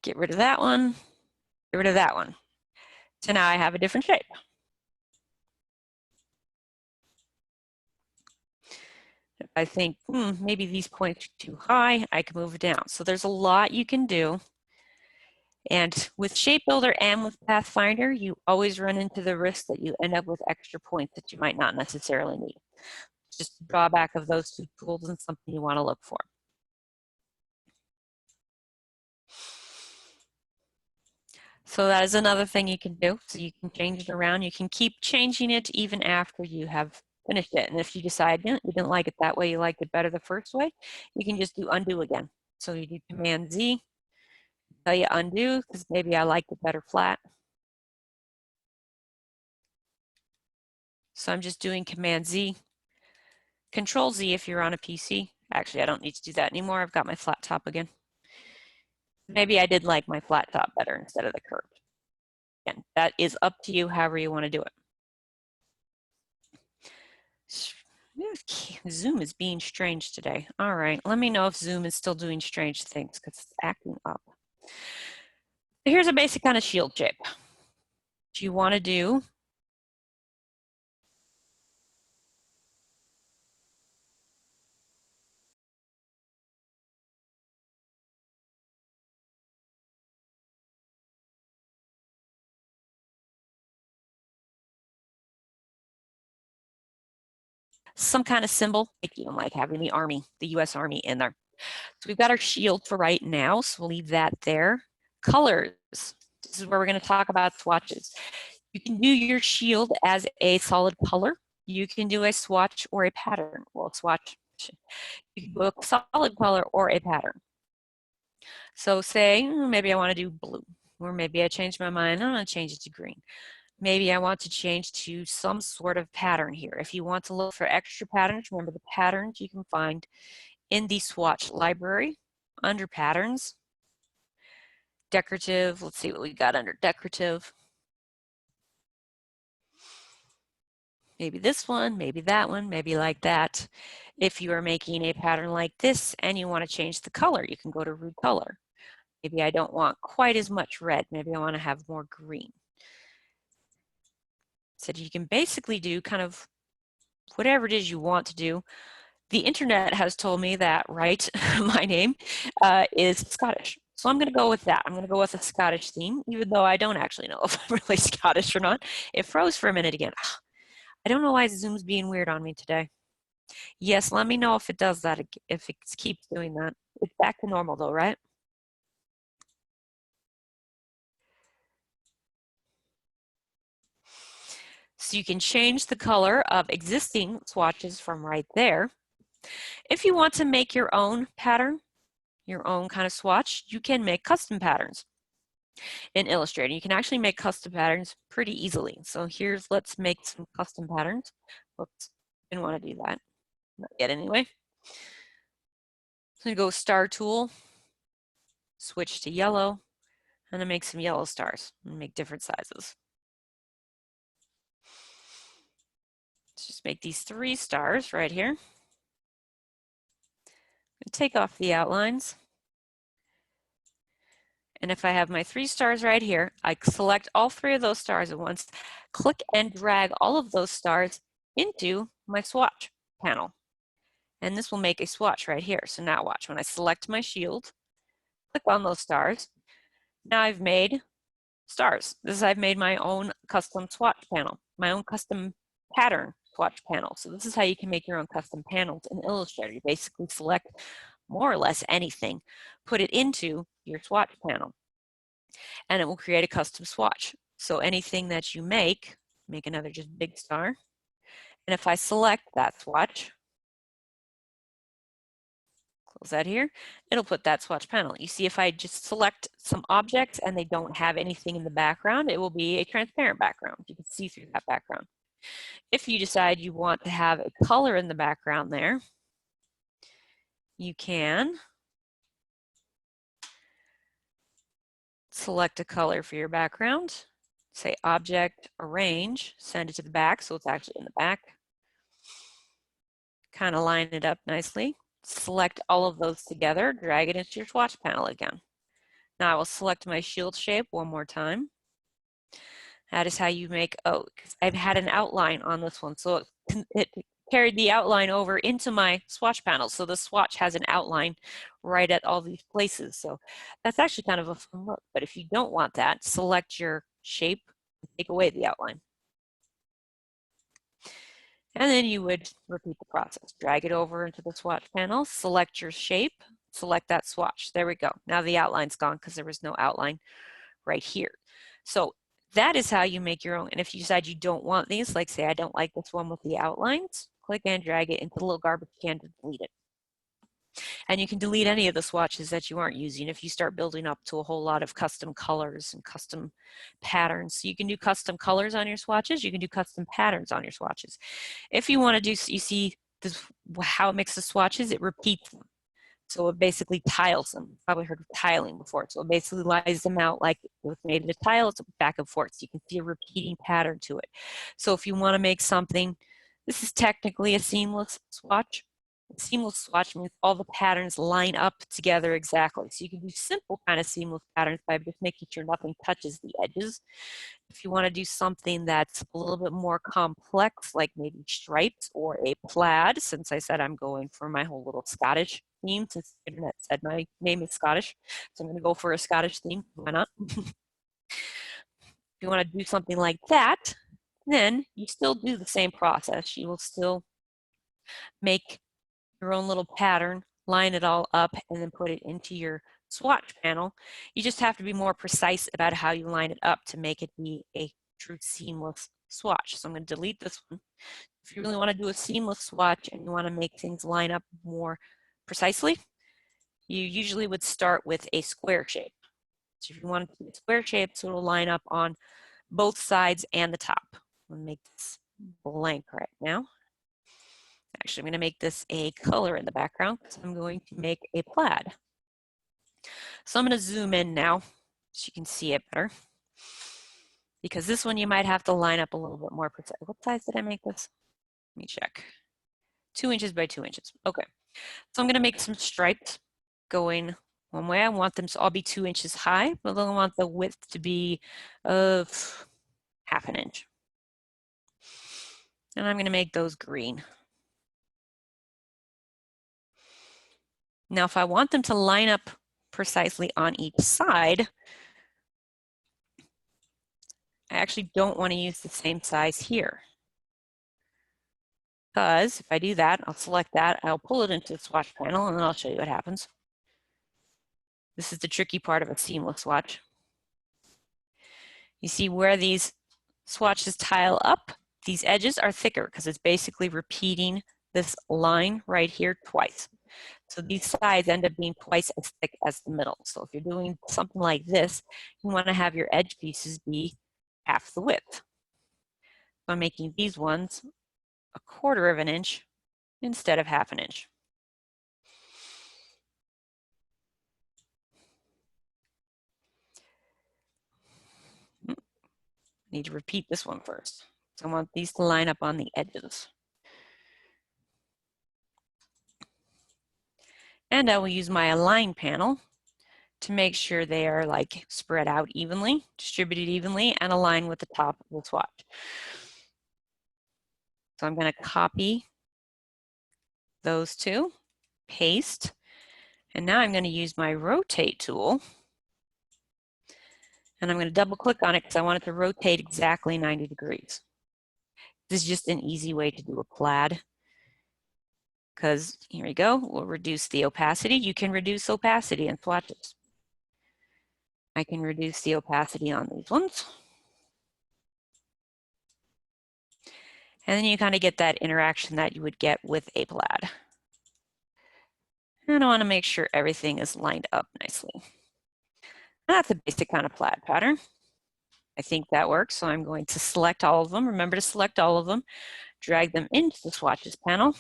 Get rid of that one, get rid of that one. So now I have a different shape. If I think, maybe these points are too high, I can move it down. So there's a lot you can do. And with Shape Builder and with Pathfinder, you always run into the risk that you end up with extra points that you might not necessarily need. Just a drawback of those two tools and something you want to look for. So that is another thing you can do. So you can change it around. You can keep changing it even after you have finished it. And if you decide you didn't like it that way, you liked it better the first way, you can just do undo again. So you do Command Z, tell you undo, because maybe I liked it better flat. So I'm just doing Command Z, Control Z if you're on a PC. Actually, I don't need to do that anymore. I've got my flat top again. Maybe I did like my flat top better instead of the curved. Again, that is up to you, however you want to do it. Zoom is being strange today. All right, let me know if Zoom is still doing strange things because it's acting up. Here's a basic kind of shield shape. What you want to do some kind of symbol, like having the Army, the US Army in there. So we've got our shield for right now, so we'll leave that there. Colors, this is where we're going to talk about swatches. You can do your shield as a solid color. You can do a swatch or a pattern. Well, swatch, you can do a solid color or a pattern. So say, maybe I want to do blue, or maybe I change my mind, I'm going to change it to green. Maybe I want to change to some sort of pattern here. If you want to look for extra patterns, remember the patterns you can find in the swatch library under patterns. Decorative, let's see what we got under decorative. Maybe this one, maybe that one, maybe like that. If you are making a pattern like this and you want to change the color, you can go to root color. Maybe I don't want quite as much red. Maybe I want to have more green. So you can basically do kind of whatever it is you want to do. The internet has told me that, right, my name is Scottish. So I'm going to go with that. I'm going to go with a Scottish theme, even though I don't actually know if I'm really Scottish or not. It froze for a minute again. I don't know why Zoom's being weird on me today. Yes, let me know if it does that, if it keeps doing that. It's back to normal though, right? So you can change the color of existing swatches from right there. If you want to make your own pattern, your own kind of swatch, you can make custom patterns in Illustrator. You can actually make custom patterns pretty easily. So let's make some custom patterns. Whoops, didn't want to do that. Not yet anyway. So you go Star Tool, switch to yellow, and then make some yellow stars and make different sizes. Let's just make these 3 stars right here. Take off the outlines. And if I have my 3 stars right here, I select all 3 of those stars at once, click and drag all of those stars into my swatch panel. And this will make a swatch right here. So now watch, when I select my shield, click on those stars, now I've made stars. I've made my own custom swatch panel, my own custom pattern swatch panel. So this is how you can make your own custom panels in Illustrator. You basically select more or less anything, put it into your swatch panel, and it will create a custom swatch. So anything that you make another just big star. And if I select that swatch, close that here, it'll put that swatch panel. You see, if I just select some objects and they don't have anything in the background, it will be a transparent background. You can see through that background. If you decide you want to have a color in the background there, you can select a color for your background, say Object, Arrange, send it to the back so it's actually in the back. Kind of line it up nicely. Select all of those together, drag it into your swatch panel again. Now I will select my shield shape one more time. That is how you make, I've had an outline on this one, so it carried the outline over into my swatch panel. So the swatch has an outline right at all these places. So that's actually kind of a fun look. But if you don't want that, select your shape and take away the outline. And then you would repeat the process. Drag it over into the swatch panel, select your shape, select that swatch. There we go. Now the outline's gone because there was no outline right here. So that is how you make your own. And if you decide you don't want these, like say I don't like this one with the outlines, click and drag it into the little garbage can to delete it. And you can delete any of the swatches that you aren't using if you start building up to a whole lot of custom colors and custom patterns. So you can do custom colors on your swatches, you can do custom patterns on your swatches. If you want to do, you see this, how it makes the swatches, it repeats them. So it basically tiles them. You've probably heard of tiling before. So it basically lies them out like it was made of a tile, it's back and forth. So you can see a repeating pattern to it. So if you want to make something This is technically a seamless swatch. A seamless swatch means all the patterns line up together exactly. So you can do simple kind of seamless patterns by just making sure nothing touches the edges. If you want to do something that's a little bit more complex, like maybe stripes or a plaid, since I said I'm going for my whole little Scottish theme, since the internet said my name is Scottish, so I'm going to go for a Scottish theme. Why not? If you want to do something like that, then you still do the same process. You will still make your own little pattern, line it all up, and then put it into your swatch panel. You just have to be more precise about how you line it up to make it be a true seamless swatch. So I'm going to delete this one. If you really want to do a seamless swatch and you want to make things line up more precisely, you usually would start with a square shape. So if you want to do a square shape, so it'll line up on both sides and the top. I'm going to make this blank right now. Actually, I'm going to make this a color in the background because I'm going to make a plaid. So I'm going to zoom in now so you can see it better. Because this one you might have to line up a little bit more precise. What size did I make this? Let me check. 2 inches by 2 inches. Okay. So I'm going to make some stripes going one way. I want them to all be 2 inches high, but then I want the width to be of 1/2 inch. And I'm going to make those green. Now, if I want them to line up precisely on each side, I actually don't want to use the same size here. Because if I do that, I'll select that, I'll pull it into the swatch panel, and then I'll show you what happens. This is the tricky part of a seamless swatch. You see where these swatches tile up, these edges are thicker because it's basically repeating this line right here twice. So these sides end up being twice as thick as the middle. So if you're doing something like this, you want to have your edge pieces be 1/2 the width. So I'm making these ones 1/4 inch instead of 1/2 inch. Need to repeat this one first. So I want these to line up on the edges. And I will use my align panel to make sure they are like spread out evenly, distributed evenly, and align with the top of the swatch. So I'm going to copy those two, paste, and now I'm going to use my rotate tool. And I'm going to double click on it because I want it to rotate exactly 90 degrees. This is just an easy way to do a plaid. Because here we go, we'll reduce the opacity. You can reduce opacity in swatches. I can reduce the opacity on these ones. And then you kind of get that interaction that you would get with a plaid. And I want to make sure everything is lined up nicely. And that's a basic kind of plaid pattern. I think that works, so I'm going to select all of them. Remember to select all of them. Drag them into the swatches panel.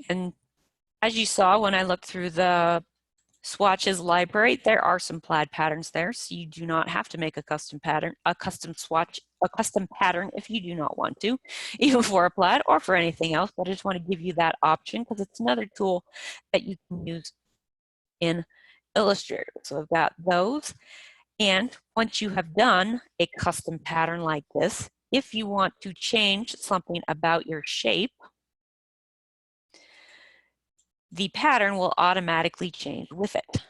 And as you saw when I looked through the swatches library, there are some plaid patterns there, so you do not have to make a custom pattern, a custom swatch, a custom pattern if you do not want to, even for a plaid or for anything else. But I just want to give you that option because it's another tool that you can use in Illustrator. So I've got those. And once you have done a custom pattern like this, if you want to change something about your shape, the pattern will automatically change with it.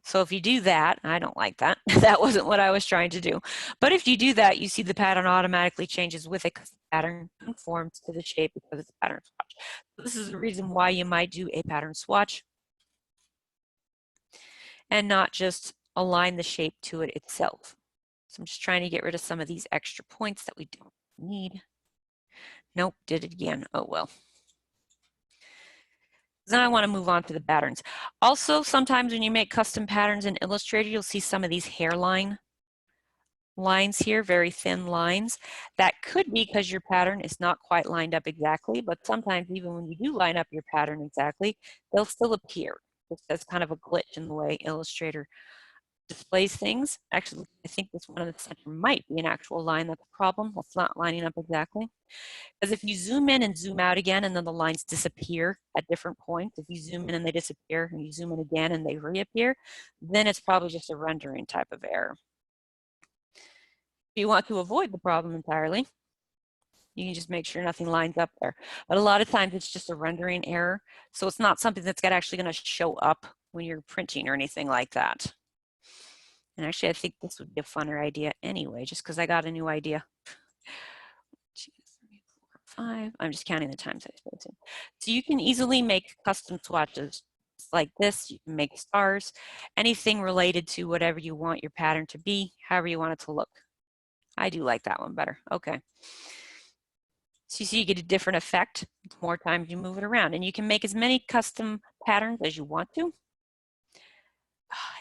So if you do that, I don't like that. That wasn't what I was trying to do. But if you do that, you see the pattern automatically changes with it because the pattern conforms to the shape because it's a pattern swatch. So this is the reason why you might do a pattern swatch and not just align the shape to it itself. So I'm just trying to get rid of some of these extra points that we don't need. Nope, did it again. Oh well. Then I want to move on to the patterns. Also, sometimes when you make custom patterns in Illustrator, you'll see some of these hairline lines here, very thin lines. That could be because your pattern is not quite lined up exactly, but sometimes even when you do line up your pattern exactly, they'll still appear. Just as kind of a glitch in the way Illustrator displays things. Actually, I think this one in the center might be an actual line that's a problem. That's not lining up exactly. Because if you zoom in and zoom out again and then the lines disappear at different points, if you zoom in and they disappear and you zoom in again and they reappear, then it's probably just a rendering type of error. If you want to avoid the problem entirely, you can just make sure nothing lines up there. But a lot of times it's just a rendering error. So it's not something that's actually going to show up when you're printing or anything like that. And actually, I think this would be a funner idea anyway, just because I got a new idea. 2, 3, 4, 5. I'm just counting the times I spoke to. So you can easily make custom swatches like this. You can make stars, anything related to whatever you want your pattern to be, however you want it to look. I do like that one better. Okay. So you see you get a different effect the more times you move it around. And you can make as many custom patterns as you want to.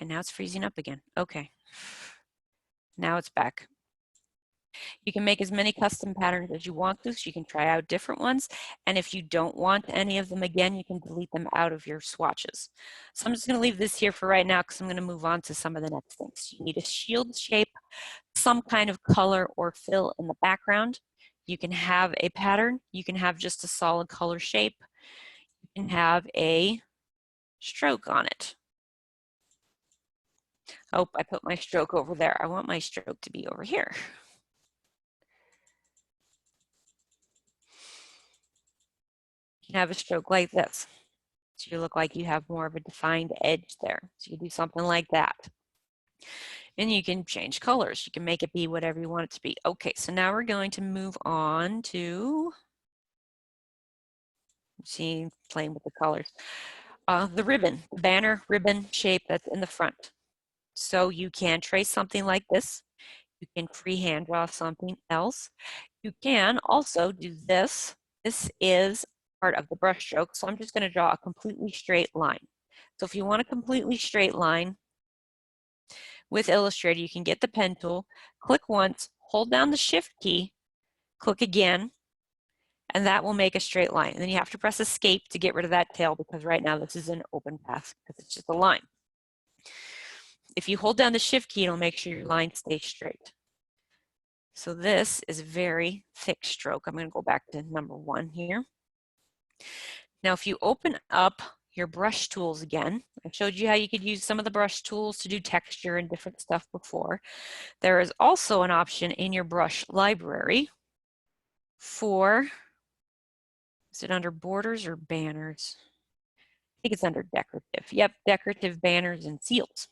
And now it's freezing up again. Okay. Now it's back. You can make as many custom patterns as you want to, so you can try out different ones. And if you don't want any of them again, you can delete them out of your swatches. So I'm just going to leave this here for right now because I'm going to move on to some of the next things. You need a shield shape, some kind of color or fill in the background. You can have a pattern. You can have just a solid color shape. You can have a stroke on it. Oh, I put my stroke over there. I want my stroke to be over here. You can have a stroke like this. So you look like you have more of a defined edge there. So you do something like that. And you can change colors. You can make it be whatever you want it to be. Okay, so now we're going to move on to playing with the colors. The ribbon, the banner ribbon shape that's in the front. So you can trace something like this. You can freehand draw something else. You can also do this. This is part of the brush stroke. So I'm just going to draw a completely straight line. So if you want a completely straight line with Illustrator, you can get the pen tool, click once, hold down the Shift key, click again, and that will make a straight line. And then you have to press Escape to get rid of that tail because right now this is an open path because it's just a line. If you hold down the Shift key, it'll make sure your line stays straight. So this is a very thick stroke. I'm going to go back to number 1 here. Now, if you open up your brush tools again, I showed you how you could use some of the brush tools to do texture and different stuff before. There is also an option in your brush library for, is it under borders or banners? I think it's under decorative. Yep, decorative banners and seals.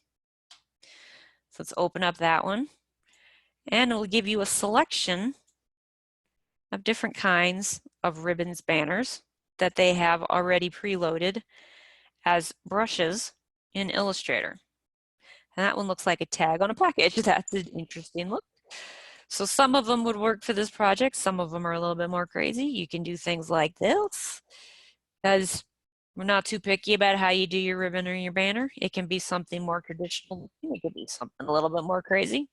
So let's open up that one. And it will give you a selection of different kinds of ribbons banners that they have already preloaded as brushes in Illustrator. And that one looks like a tag on a package. That's an interesting look. So some of them would work for this project. Some of them are a little bit more crazy. You can do things like this because we're not too picky about how you do your ribbon or your banner. It can be something more traditional. It could be something a little bit more crazy.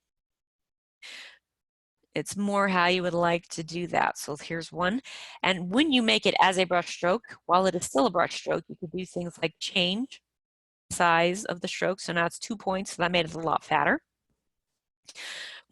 It's more how you would like to do that. So here's one. And when you make it as a brush stroke, while it is still a brush stroke, you could do things like change size of the stroke. So now it's 2 points. So that made it a lot fatter.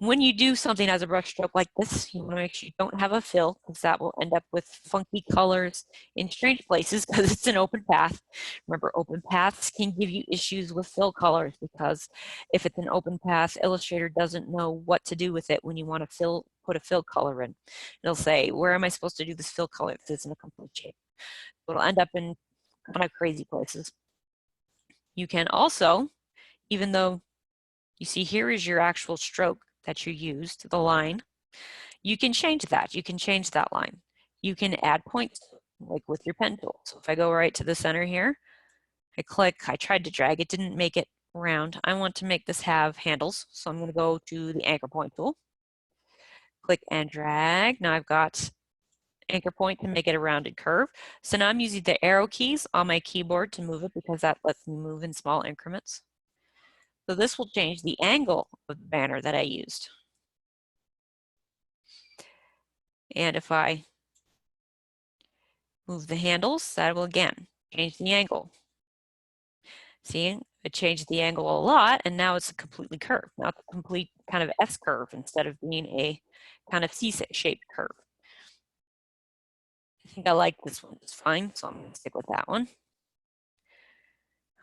When you do something as a brush stroke like this, you want to make sure you don't have a fill because that will end up with funky colors in strange places because it's an open path. Remember, open paths can give you issues with fill colors because if it's an open path, Illustrator doesn't know what to do with it when you want to put a fill color in. It'll say, where am I supposed to do this fill color if it's in a complete shape? So it'll end up in kind of crazy places. You can also, even though you see here is your actual stroke that you used, the line, you can change that. You can change that line. You can add points like with your pen tool. So if I go right to the center here, I click, I tried to drag, it didn't make it round. I want to make this have handles. So I'm going to go to the anchor point tool, click and drag. Now I've got anchor point to make it a rounded curve. So now I'm using the arrow keys on my keyboard to move it because that lets me move in small increments. So this will change the angle of the banner that I used. And if I move the handles, that will again change the angle. See, it changed the angle a lot, and now it's completely curved. Now it's a complete kind of S curve instead of being a kind of C-shaped curve. I think I like this one just fine, so I'm going to stick with that one.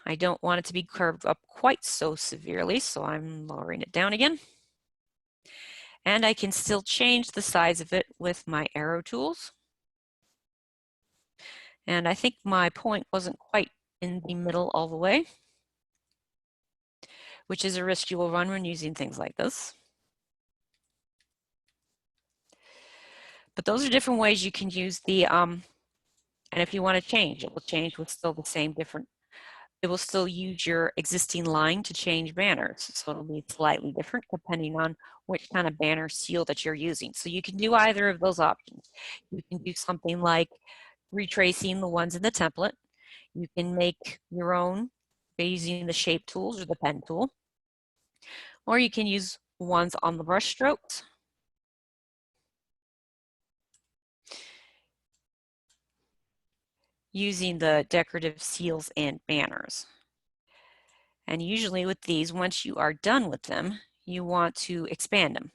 I don't want it to be curved up quite so severely, so I'm lowering it down again. And I can still change the size of it with my arrow tools. And I think my point wasn't quite in the middle all the way, which is a risk you will run when using things like this. But those are different ways you can use the, and if you want to change, it will change with still the same different, it will still use your existing line to change banners. So it'll be slightly different depending on which kind of banner seal that you're using. So you can do either of those options. You can do something like retracing the ones in the template. You can make your own by using the shape tools or the pen tool, or you can use ones on the brush strokes. Using the decorative seals and banners. And usually with these, once you are done with them, you want to expand them.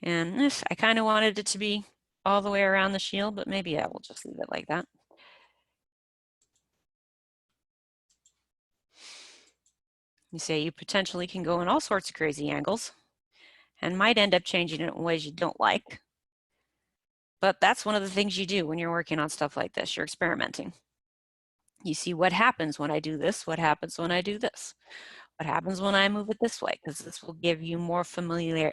And this, I kind of wanted it to be all the way around the shield, but maybe I will just leave it like that. You say you potentially can go in all sorts of crazy angles and might end up changing it in ways you don't like. But that's one of the things you do when you're working on stuff like this. You're experimenting. You see what happens when I do this, what happens when I do this. What happens when I move it this way? Because this will give you more familiarity.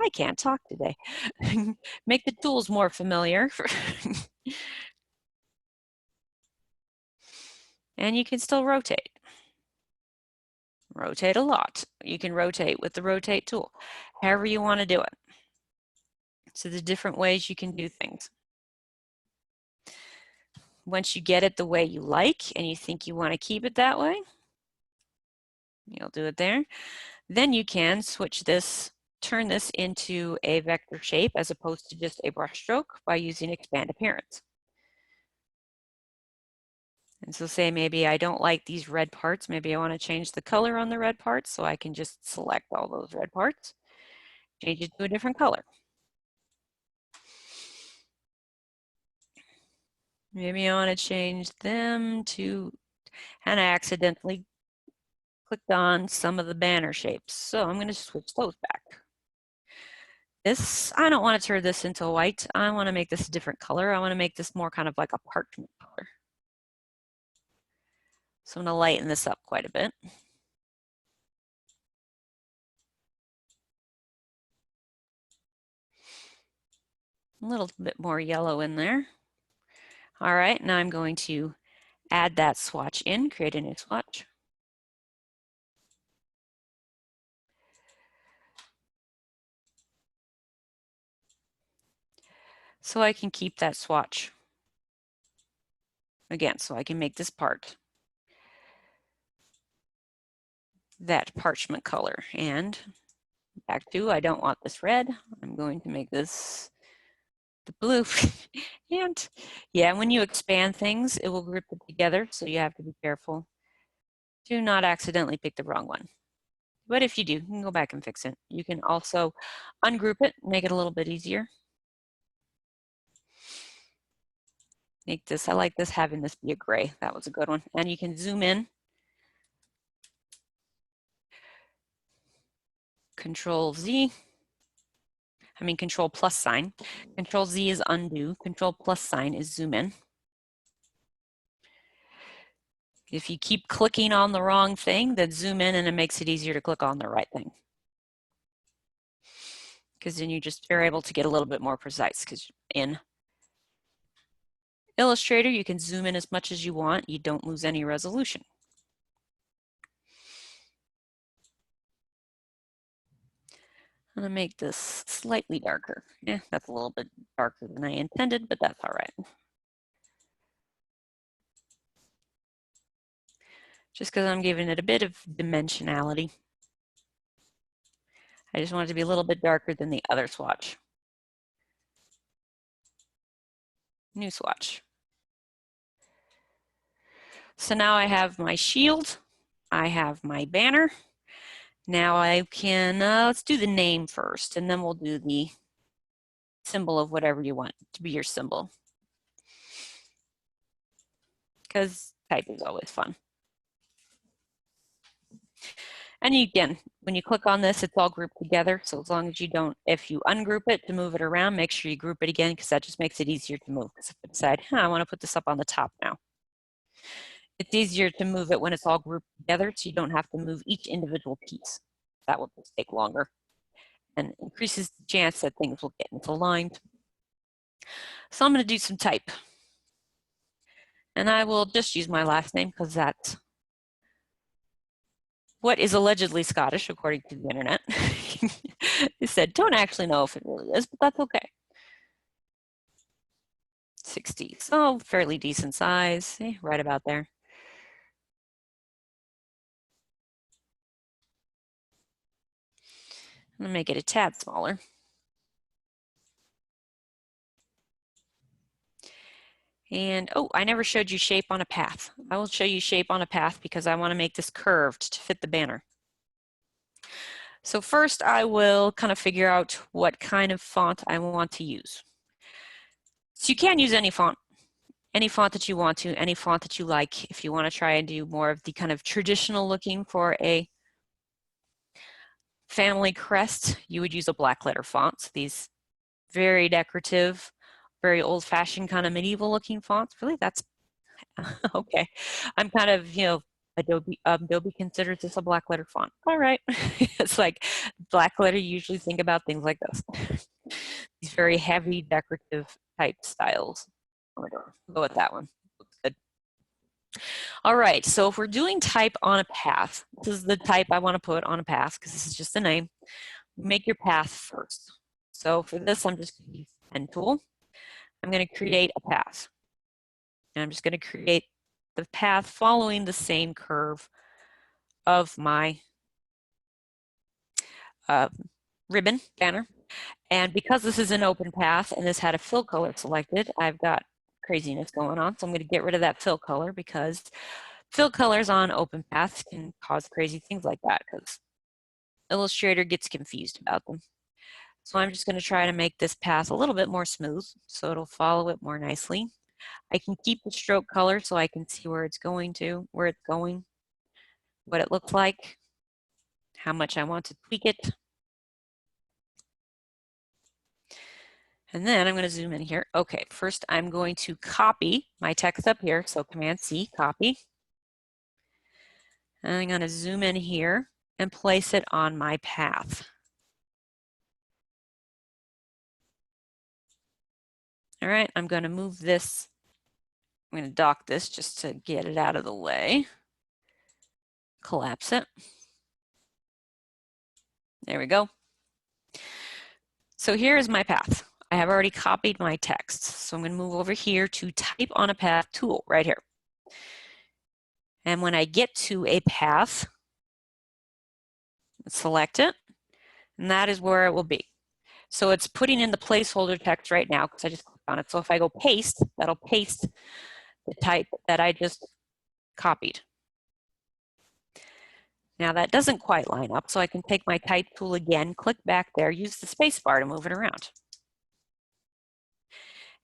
I can't talk today. Make the tools more familiar. And you can still rotate. Rotate a lot. You can rotate with the rotate tool, however you want to do it. So the different ways you can do things. Once you get it the way you like and you think you want to keep it that way, you'll do it there. Then you can switch this, turn this into a vector shape as opposed to just a brush stroke by using expand appearance. And so say maybe I don't like these red parts. Maybe I want to change the color on the red parts, so I can just select all those red parts, change it to a different color. Maybe I want to change them to, and I accidentally clicked on some of the banner shapes. So I'm going to switch those back. This, I don't want to turn this into white. I want to make this a different color. I want to make this more kind of like a parchment color. So I'm going to lighten this up quite a bit. A little bit more yellow in there. All right, now I'm going to add that swatch in, create a new swatch. So I can keep that swatch. Again, so I can make this part that parchment color. And back to, I don't want this red. I'm going to make this the blue. And yeah, when you expand things, it will group it together. So you have to be careful. Do not accidentally pick the wrong one. But if you do, you can go back and fix it. You can also ungroup it, make it a little bit easier. Make this, I like this, having this be a gray. That was a good one. And you can zoom in. Control Z. I mean, Control plus sign. Control Z is undo. Control plus sign is zoom in. If you keep clicking on the wrong thing, then zoom in and it makes it easier to click on the right thing. Because then you're able to get a little bit more precise, because in Illustrator, you can zoom in as much as you want. You don't lose any resolution. I'm gonna make this slightly darker. That's a little bit darker than I intended, but that's all right. Just because I'm giving it a bit of dimensionality. I just want it to be a little bit darker than the other swatch. New swatch. So now I have my shield. I have my banner. Now I can, let's do the name first, and then we'll do the symbol of whatever you want to be your symbol. Because type is always fun. And again, when you click on this, it's all grouped together. So as long as you don't, if you ungroup it to move it around, make sure you group it again, because that just makes it easier to move. Because if you decide, I want to put this up on the top now. It's easier to move it when it's all grouped together, so you don't have to move each individual piece. That will just take longer and increases the chance that things will get misaligned. So I'm going to do some type. And I will just use my last name because that's what is allegedly Scottish, according to the internet. It said, don't actually know if it really is, but that's okay. 60, so fairly decent size, right about there. I'm gonna make it a tad smaller. And, oh, I never showed you shape on a path. I will show you shape on a path because I want to make this curved to fit the banner. So first I will kind of figure out what kind of font I want to use. So you can use any font that you want to, any font that you like. If you want to try and do more of the kind of traditional looking for a family crest, you would use a black letter font. So these very decorative, very old-fashioned kind of medieval looking fonts. Really, that's okay. I'm kind of, Adobe considers this a black letter font. All right. It's like black letter, you usually think about things like this. These very heavy decorative type styles. We'll go with that one. Looks good. All right, so if we're doing type on a path, this is the type I want to put on a path because this is just the name. Make your path first. So for this, I'm just going to use the pen tool. I'm going to create a path. And I'm just going to create the path following the same curve of my ribbon banner. And because this is an open path and this had a fill color selected, I've got craziness going on. So I'm going to get rid of that fill color because fill colors on open paths can cause crazy things like that because Illustrator gets confused about them. So I'm just going to try to make this path a little bit more smooth so it'll follow it more nicely. I can keep the stroke color so I can see where it's going to, where it's going, what it looks like, how much I want to tweak it. And then I'm going to zoom in here. Okay, first I'm going to copy my text up here. So Command C, copy. And I'm going to zoom in here and place it on my path. All right, I'm going to move this. I'm going to dock this just to get it out of the way. Collapse it. There we go. So here is my path. I have already copied my text. So I'm going to move over here to Type on a Path tool right here. And when I get to a path, select it, and that is where it will be. So it's putting in the placeholder text right now because I just clicked on it. So if I go paste, that'll paste the type that I just copied. Now that doesn't quite line up, so I can take my type tool again, click back there, use the space bar to move it around.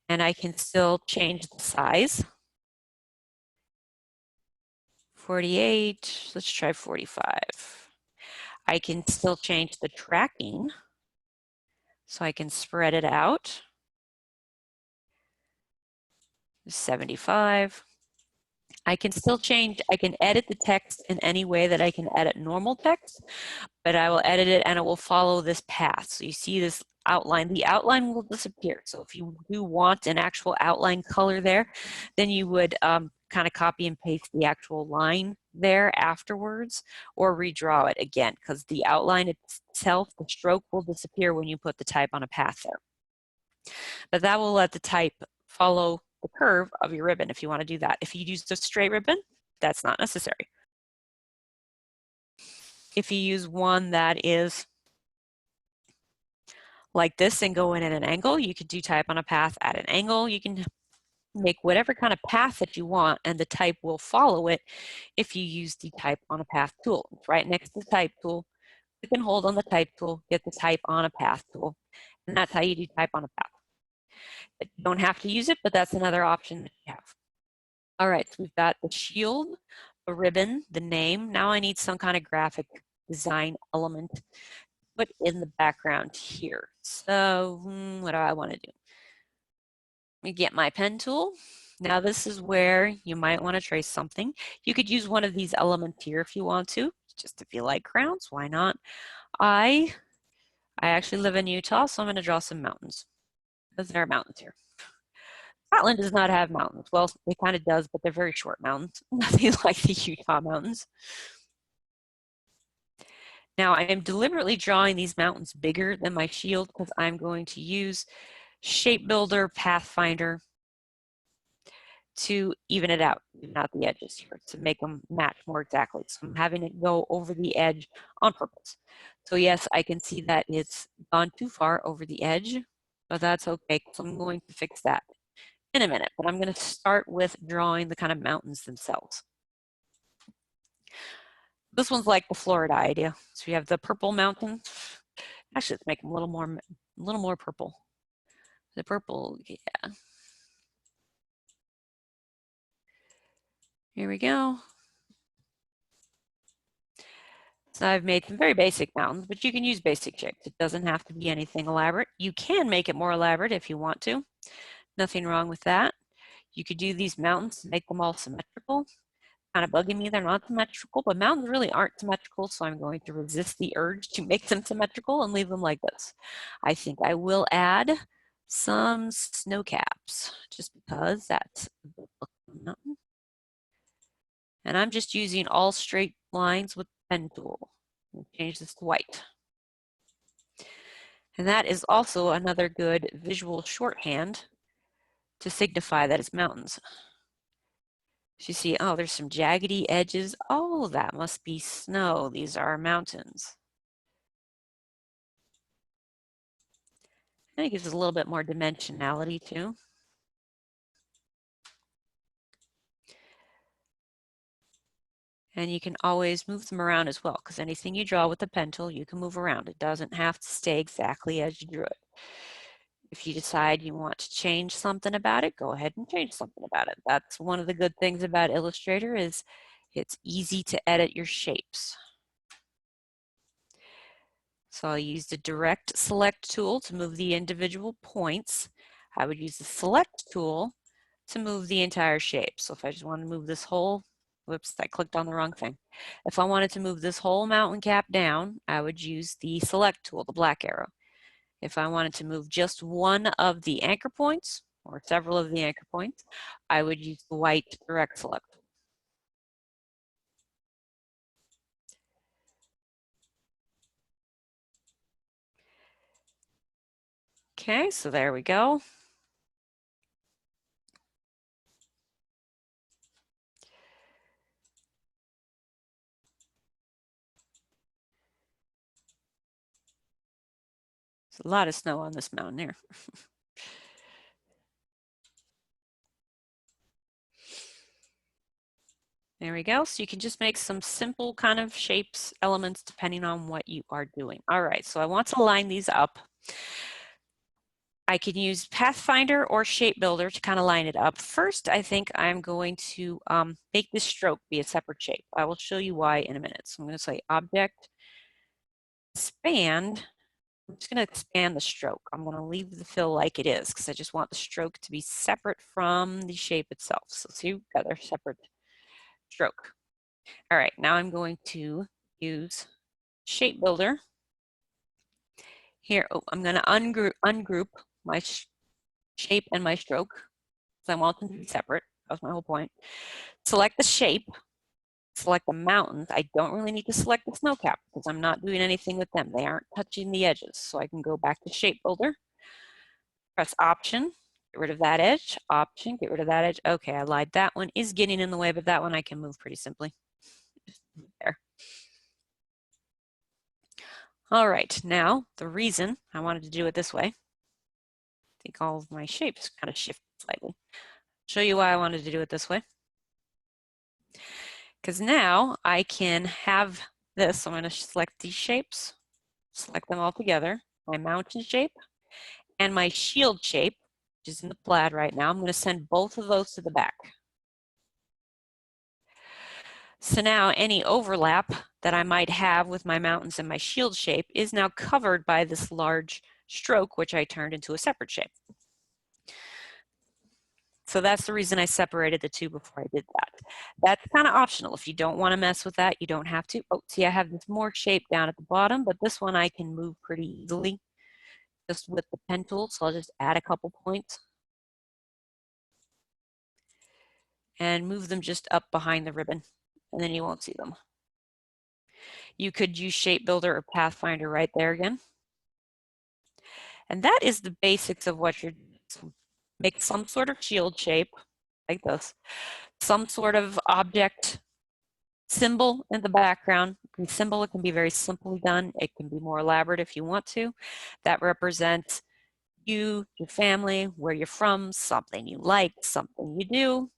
And I can still change the size. 48, let's try 45. I can still change the tracking, so I can spread it out. 75. I can still change, I can edit the text in any way that I can edit normal text, but I will edit it and it will follow this path. So you see this outline, the outline will disappear. So if you do want an actual outline color there, then you would kind of copy and paste the actual line there afterwards or redraw it again because the outline itself, the stroke will disappear when you put the type on a path there. But that will let the type follow the curve of your ribbon if you want to do that. If you use a straight ribbon, that's not necessary. If you use one that is like this and go in at an angle. You could do type on a path at an angle. You can make whatever kind of path that you want, and the type will follow it if you use the type on a path tool. It's right next to the type tool. You can hold on the type tool, get the type on a path tool, and that's how you do type on a path. But you don't have to use it, but that's another option that you have. All right, so we've got the shield, the ribbon, the name. Now I need some kind of graphic design element to put in the background here. So what do I want to do? Let me get my pen tool. Now this is where you might want to trace something. You could use one of these elements here if you want to, just if you like crowns, why not? I actually live in Utah, so I'm going to draw some mountains, because there are mountains here. Scotland does not have mountains. Well, it kind of does, but they're very short mountains. Nothing like the Utah mountains. Now I am deliberately drawing these mountains bigger than my shield because I'm going to use Shape Builder Pathfinder to even it out, not the edges here, to make them match more exactly. So I'm having it go over the edge on purpose. So yes, I can see that it's gone too far over the edge, but that's okay, so I'm going to fix that in a minute. But I'm going to start with drawing the kind of mountains themselves. This one's like the Florida idea. So you have the purple mountains. Actually, let's make them a little more purple. The purple, yeah. Here we go. So I've made some very basic mountains, but you can use basic shapes. It doesn't have to be anything elaborate. You can make it more elaborate if you want to. Nothing wrong with that. You could do these mountains, make them all symmetrical. Kind of bugging me, they're not symmetrical, but mountains really aren't symmetrical, so I'm going to resist the urge to make them symmetrical and leave them like this. I think I will add some snow caps, just because that's a good looking mountain. And I'm just using all straight lines with the pen tool. We'll change this to white. And that is also another good visual shorthand to signify that it's mountains. So you see, oh, there's some jaggedy edges. Oh, that must be snow. These are mountains. And it gives us a little bit more dimensionality too. And you can always move them around as well, because anything you draw with the pen tool, you can move around. It doesn't have to stay exactly as you drew it. If you decide you want to change something about it, go ahead and change something about it. That's one of the good things about Illustrator, is it's easy to edit your shapes. So I'll use the direct select tool to move the individual points. I would use the select tool to move the entire shape. So if I just want to move this whole, whoops, I clicked on the wrong thing. If I wanted to move this whole mountain cap down, I would use the select tool, the black arrow. If I wanted to move just one of the anchor points, or several of the anchor points, I would use the white direct select tool. Okay, so there we go. There's a lot of snow on this mountain here. There we go. So you can just make some simple kind of shapes, elements, depending on what you are doing. All right, so I want to line these up. I can use Pathfinder or Shape Builder to kind of line it up. First, I think I'm going to make this stroke be a separate shape. I will show you why in a minute. So I'm going to say Object, Expand. I'm just going to expand the stroke. I'm going to leave the fill like it is because I just want the stroke to be separate from the shape itself. So see, we've got our separate stroke. All right, now I'm going to use Shape Builder. Here, I'm going to ungroup my shape and my stroke because I want them to be separate. That was my whole point. Select the shape, select the mountains. I don't really need to select the snow cap because I'm not doing anything with them. They aren't touching the edges. So I can go back to Shape Builder, press Option, get rid of that edge, Option, get rid of that edge. Okay, I lied. That one is getting in the way, but that one I can move pretty simply. Just there. All right, now the reason I wanted to do it this way, I think all of my shapes kind of shift slightly. Show you why I wanted to do it this way. Because now I can have this, I'm going to select these shapes, select them all together, my mountain shape and my shield shape, which is in the plaid right now. I'm going to send both of those to the back. So now any overlap that I might have with my mountains and my shield shape is now covered by this large stroke, which I turned into a separate shape. So that's the reason I separated the two before I did that. That's kind of optional. If you don't want to mess with that, you don't have to. Oh, see, I have this more shape down at the bottom, but this one I can move pretty easily just with the pen tool. So I'll just add a couple points and move them just up behind the ribbon, and then you won't see them. You could use Shape Builder or Pathfinder right there again. And that is the basics of what you're doing. Make some sort of shield shape like this, some sort of object symbol in the background. Symbol, it can be very simply done. It can be more elaborate if you want to. That represents you, your family, where you're from, something you like, something you do,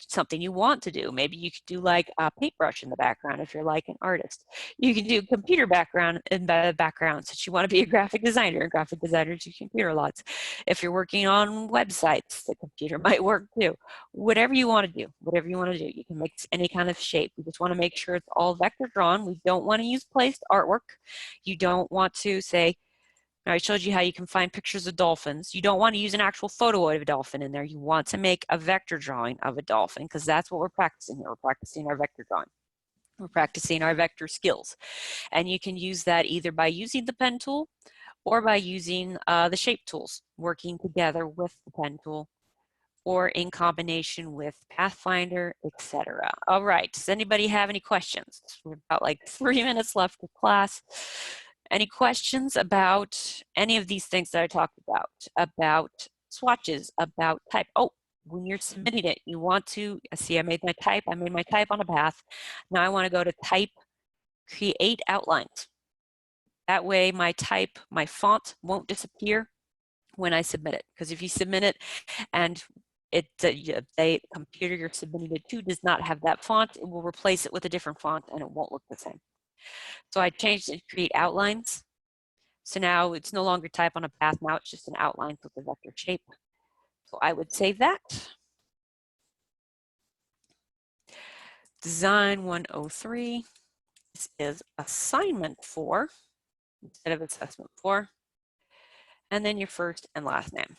something you want to do. Maybe you could do like a paintbrush in the background if you're like an artist. You can do computer background in the background since you want to be a graphic designer, and graphic designers do computer lots. If you're working on websites, the computer might work too. Whatever you want to do, you can make any kind of shape. We just want to make sure it's all vector drawn. We don't want to use placed artwork. You don't want to say, I showed you how you can find pictures of dolphins. You don't want to use an actual photo of a dolphin in there. You want to make a vector drawing of a dolphin because that's what we're practicing here. We're practicing our vector drawing. We're practicing our vector skills. And you can use that either by using the pen tool or by using the shape tools, working together with the pen tool or in combination with Pathfinder, etc. All right, does anybody have any questions? We've got like 3 minutes left of class. Any questions about any of these things that I talked about swatches, about type? Oh, when you're submitting it, you want to, see I made my type on a path. Now I want to go to type, create outlines. That way my type, my font won't disappear when I submit it. Because if you submit it and the computer you're submitting it to does not have that font, it will replace it with a different font and it won't look the same. So I changed it to create outlines. So now it's no longer type on a path, now it's just an outline with the vector shape. So I would save that. Design 103, this is assignment 4 instead of assessment 4. And then your first and last name.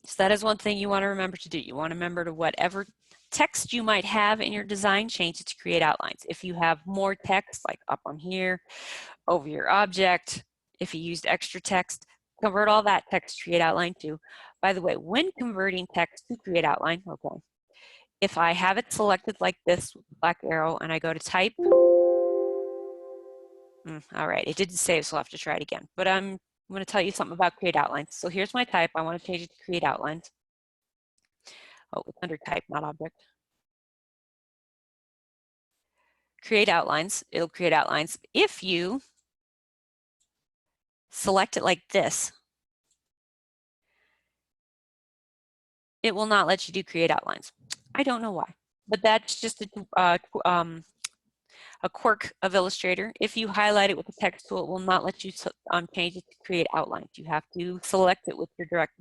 So that is one thing you want to remember to do. You want to remember to whatever text you might have in your design, change it to create outlines. If you have more text, like up on here, over your object, if you used extra text, convert all that text to create outline too. By the way, when converting text to create outline, okay, if I have it selected like this with the black arrow and I go to type, all right, it didn't save, so I'll have to try it again. But I'm going to tell you something about create outlines. So here's my type. I want to change it to create outlines. Oh, it's under type, not object. Create outlines. It'll create outlines. If you select it like this, it will not let you do create outlines. I don't know why, but that's just a quirk of Illustrator. If you highlight it with the text tool, it will not let you change it to create outlines. You have to select it with your direct,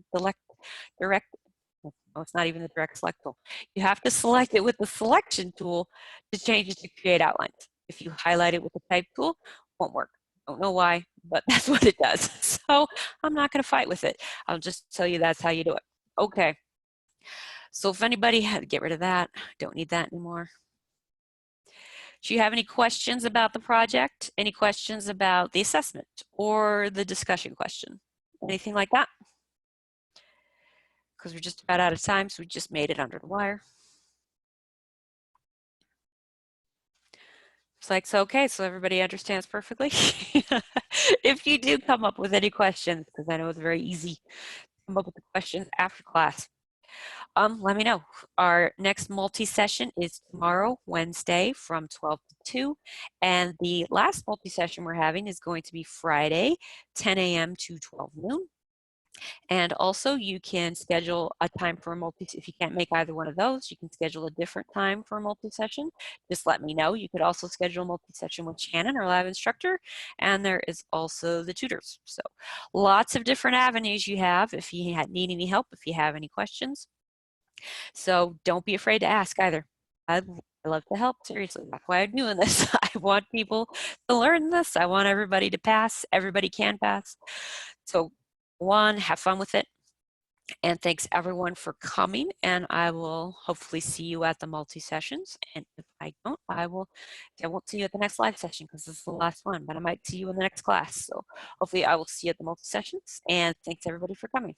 no, it's not even the direct select tool. You have to select it with the selection tool to change it to create outlines. If you highlight it with the type tool, it won't work. Don't know why, but that's what it does. So I'm not going to fight with it. I'll just tell you that's how you do it. Okay. So if anybody had to get rid of that, don't need that anymore. Do you have any questions about the project? Any questions about the assessment or the discussion question? Anything like that? Because we're just about out of time, so we just made it under the wire. It's like, so okay, so everybody understands perfectly. If you do come up with any questions, because I know it's very easy to come up with the questions after class. Let me know. Our next multi-session is tomorrow, Wednesday, from 12 to 2. And the last multi-session we're having is going to be Friday, 10 a.m. to 12 noon. And also you can schedule a time for a if you can't make either one of those, you can schedule a different time for a multi-session. Just let me know. You could also schedule a multi-session with Shannon, our lab instructor, and there is also the tutors. So lots of different avenues you have if you need any help, if you have any questions. So don't be afraid to ask either. I love to help, seriously. That's why I'm doing this. I want people to learn this. I want everybody to pass. Everybody can pass. So one, have fun with it. And thanks everyone for coming. And I will hopefully see you at the multi-sessions. And if I don't, I won't see you at the next live session because this is the last one, but I might see you in the next class. So hopefully I will see you at the multi-sessions. And thanks everybody for coming.